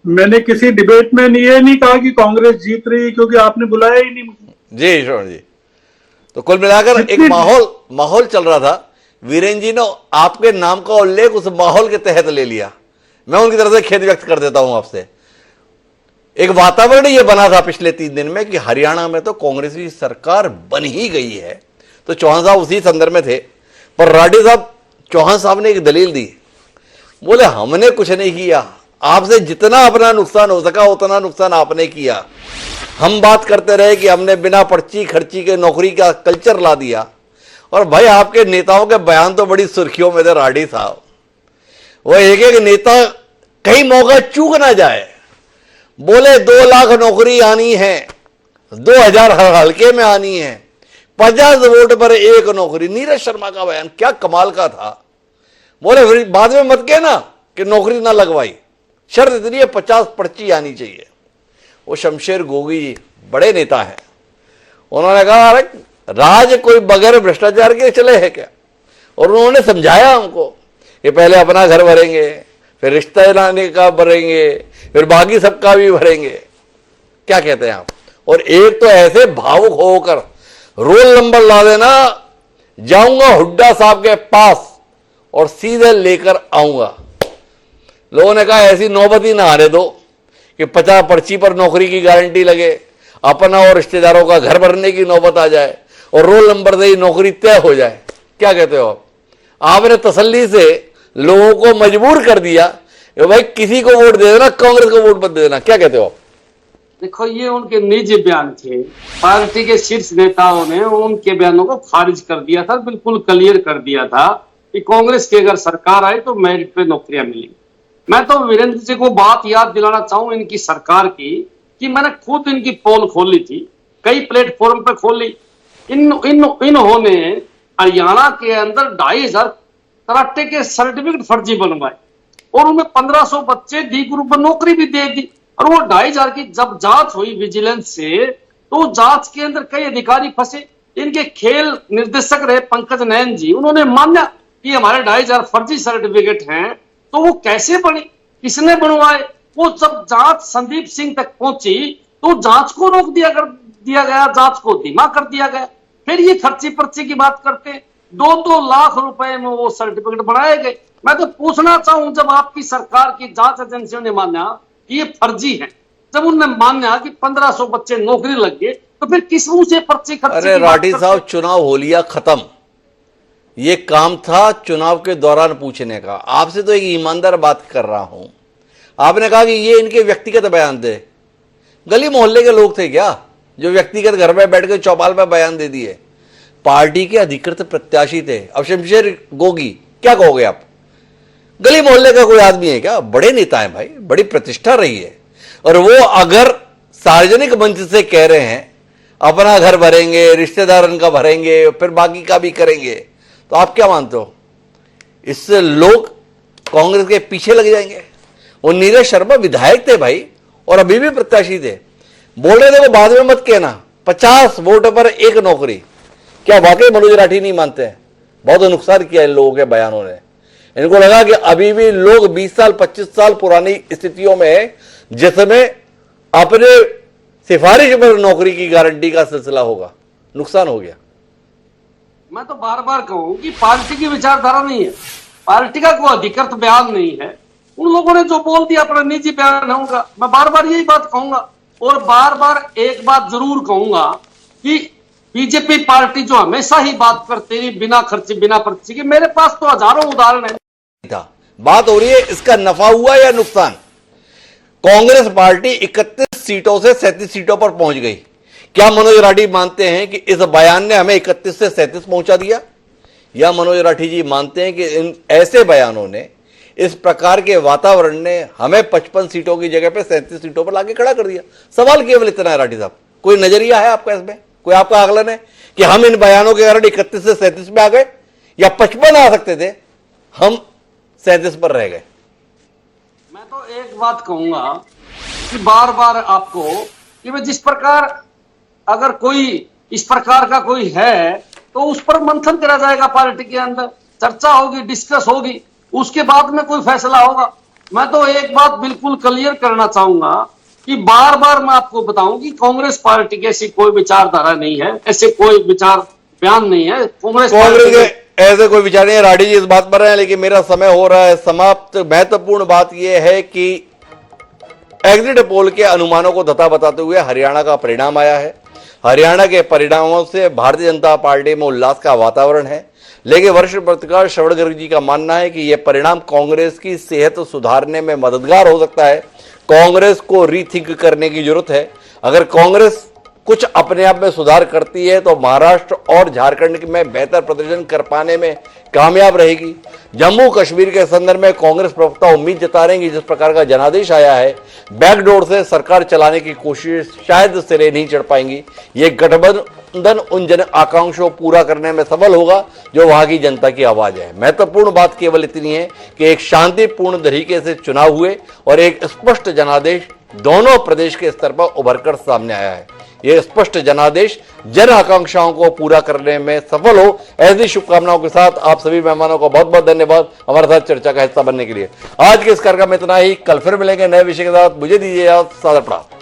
मैंने किसी डिबेट में ये नहीं कहा कि कांग्रेस जीत रही, क्योंकि आपने बुलाया ही नहीं मुझे। जी श्रवण जी। तो कुल मिलाकर एक माहौल चल रहा था। वीरेंद्र जी ने आपके नाम का उल्लेख उस माहौल के तहत ले लिया। मैं उनकी तरफ से खेद व्यक्त कर देता हूं आपसे। एक वातावरण यह बना था पिछले 3 दिन में कि हरियाणा में तो कांग्रेस की सरकार बन ही गई है। तो चौहान साहब उसी संदर्भ में थे, पर राठी साहब, चौहान साहब ने एक दलील दी, बोले हमने कुछ नहीं किया, आपसे जितना अपना नुकसान हो सका उतना नुकसान आपने किया। हम बात करते रहे कि हमने बिना पर्ची खर्ची के नौकरी का कल्चर ला दिया। और भाई आपके नेताओं के बयान तो बड़ी सुर्खियों में थे राठी साहब। वो एक एक नेता कहीं मौका चूक ना जाए। बोले 2 लाख नौकरी आनी है, 2000 हर हल्के में आनी है, 50 वोट पर 1 नौकरी। नीरज शर्मा का बयान क्या कमाल का था। बोले फिर बाद में मत कहना कि नौकरी ना लगवाई, शर्त इतनी है 50 पर्ची आनी चाहिए। वो शमशेर गोगी जी बड़े नेता हैं, उन्होंने कहा अरे राज कोई बगैर भ्रष्टाचार के चले है क्या। और उन्होंने समझाया हमको कि पहले अपना घर भरेंगे, फिर रिश्ता लाने का भरेंगे, फिर बाकी सबका भी भरेंगे। क्या कहते हैं आप। और एक तो ऐसे भावुक होकर रोल नंबर ला देना, जाऊंगा हुड्डा साहब के पास और सीधे लेकर आऊंगा। लोगों ने कहा ऐसी नौबत ही ना आने दो कि 50 पर्ची पर नौकरी की गारंटी लगे, अपना और रिश्तेदारों का घर भरने की नौबत आ जाए और रोल नंबर से ही नौकरी तय हो जाए। क्या कहते हो आप। आपने तसल्ली से लोगों को मजबूर कर दिया कि भाई किसी को वोट दे देना, कांग्रेस को वोट मत दे देना। क्या कहते हो आप। देखो ये उनके निजी बयान थे, पार्टी के शीर्ष नेताओं ने उनके बयानों को खारिज कर दिया था, बिल्कुल क्लियर कर दिया था कि कांग्रेस की अगर सरकार आए तो मेरिट पे नौकरियां मिलेंगी। मैं तो वीरेंद्र जी को बात याद दिलाना चाहूं इनकी सरकार की, कि मैंने खुद इनकी पोल खोली थी, कई प्लेटफॉर्म पे खोली। इन्होंने हरियाणा के अंदर 2500 कराटे के सर्टिफिकेट फर्जी बनवाए और उनमें 1500 बच्चे डी ग्रुप में नौकरी भी दे दी। और वो 2500 की जब जांच हुई विजिलेंस से, तो जांच के अंदर कई अधिकारी फंसे। इनके खेल निर्देशक रहे पंकज नयन जी, उन्होंने माना कि हमारे 2500 फर्जी सर्टिफिकेट हैं। तो वो कैसे बने, किसने बनवाए। वो जब जांच संदीप सिंह तक पहुंची तो जांच को रोक दिया गया, जांच को धीमा कर दिया गया। फिर ये खर्ची पर्ची की बात करते, 2-2 लाख रुपए में वो सर्टिफिकेट बनाए गए। मैं तो पूछना चाहूं, जब आपकी सरकार की जांच एजेंसियों ने माना कि ये फर्जी है, जब उन्होंने माना कि 1500 बच्चे नौकरी लग गए, तो फिर किस मुंह से पर्ची खर्ची। अरे राठी साहब, चुनाव हो लिया खत्म, ये काम था चुनाव के दौरान पूछने का। आपसे तो एक ईमानदार बात कर रहा हूं। आपने कहा कि ये इनके व्यक्तिगत बयान थे। गली मोहल्ले के लोग थे क्या जो व्यक्तिगत घर में बैठ के चौपाल में बयान दे दिए। पार्टी के अधिकृत प्रत्याशी थे। अब शमशेर गोगी क्या कहोगे आप। गली मोहल्ले का कोई आदमी है क्या। बड़े नेता है भाई, बड़ी प्रतिष्ठा रही है। और वो अगर सार्वजनिक मंच से कह रहे हैं अपना घर भरेंगे, रिश्तेदारों का भरेंगे, फिर बाकी का भी करेंगे, तो आप क्या मानते हो इससे लोग कांग्रेस के पीछे लग जाएंगे। वो नीरज शर्मा विधायक थे भाई और अभी भी प्रत्याशी थे। बोल रहे थे वो बाद में मत कहना 50 वोट पर 1 नौकरी। क्या वाकई मनोज राठी नहीं मानते हैं। बहुत नुकसान किया इन लोगों के बयानों ने। इनको लगा कि अभी भी लोग 20 साल 25 साल पुरानी स्थितियों में है, जिसमें अपने सिफारिश पर नौकरी की गारंटी का सिलसिला होगा। नुकसान हो गया। मैं तो बार बार कहूं कि पार्टी की विचारधारा नहीं है, पार्टी का कोई अधिकृत बयान नहीं है। उन लोगों ने जो बोल दिया अपना निजी बयान होगा। मैं बार बार यही बात कहूंगा और बार बार एक बात जरूर कहूंगा कि बीजेपी पार्टी जो हमेशा ही बात करती है बिना खर्चे बिना पर्ची के, मेरे पास तो हजारों उदाहरण है। बात हो रही है इसका नफा हुआ या नुकसान। कांग्रेस पार्टी 31 सीटों से 37 सीटों पर पहुंच गई। क्या मनोज राठी मानते हैं कि इस बयान ने हमें 31 से 37 पहुंचा दिया, या मनोज राठी जी मानते हैं कि इन ऐसे बयानों ने, इस प्रकार के वातावरण ने हमें 55 सीटों की जगह पे 37 सीटों पर लाके खड़ा कर दिया। सवाल केवल इतना है राठी साहब, कोई नजरिया है आपका इसमें, कोई आपका आकलन है कि हम इन बयानों के कारण 31 से 37 में आ गए, या 55 आ सकते थे, हम 37 पर रह गए। मैं तो एक बात कहूंगा कि बार बार आपको कि मैं जिस प्रकार अगर कोई इस प्रकार का कोई है तो उस पर मंथन करा जाएगा, पार्टी के अंदर चर्चा होगी, डिस्कस होगी, उसके बाद में कोई फैसला होगा। मैं तो एक बात बिल्कुल क्लियर करना चाहूंगा कि बार बार मैं आपको बताऊं कि कांग्रेस पार्टी की ऐसी कोई विचारधारा नहीं है, ऐसे कोई विचार बयान नहीं है। कांग्रेस के ऐसे कोई विचार नहीं है। राठी जी इस बात पर है, लेकिन मेरा समय हो रहा है समाप्त। महत्वपूर्ण बात यह है कि एग्जिट पोल के अनुमानों को धता बताते हुए हरियाणा का परिणाम आया है। हरियाणा के परिणामों से भारतीय जनता पार्टी में उल्लास का वातावरण है, लेकिन वरिष्ठ पत्रकार श्रवण गर्ग जी का मानना है कि यह परिणाम कांग्रेस की सेहत सुधारने में मददगार हो सकता है। कांग्रेस को रीथिंक करने की जरूरत है। अगर कांग्रेस कुछ अपने आप में सुधार करती है तो महाराष्ट्र और झारखंड में बेहतर प्रदर्शन कर पाने में कामयाब रहेगी। जम्मू कश्मीर के संदर्भ में कांग्रेस प्रवक्ता उम्मीद जता रहे हैं कि जिस प्रकार का जनादेश आया है, बैकडोर से सरकार चलाने की कोशिश शायद सिरे नहीं चढ़ पाएंगी। ये गठबंधन उन जन आकांक्षाओं पूरा करने में सफल होगा जो वहां की जनता की आवाज है। महत्वपूर्ण बात केवल इतनी है कि एक शांतिपूर्ण तरीके से चुनाव हुए और एक स्पष्ट जनादेश दोनों प्रदेश के स्तर पर उभरकर सामने आया है। यह स्पष्ट जनादेश जन आकांक्षाओं को पूरा करने में सफल हो, ऐसी शुभकामनाओं के साथ आप सभी मेहमानों को बहुत बहुत धन्यवाद हमारे साथ चर्चा का हिस्सा बनने के लिए। आज के इस कार्यक्रम में इतना ही। कल फिर मिलेंगे नए विषय के साथ। मुझे दीजिए सादर प्रणाम।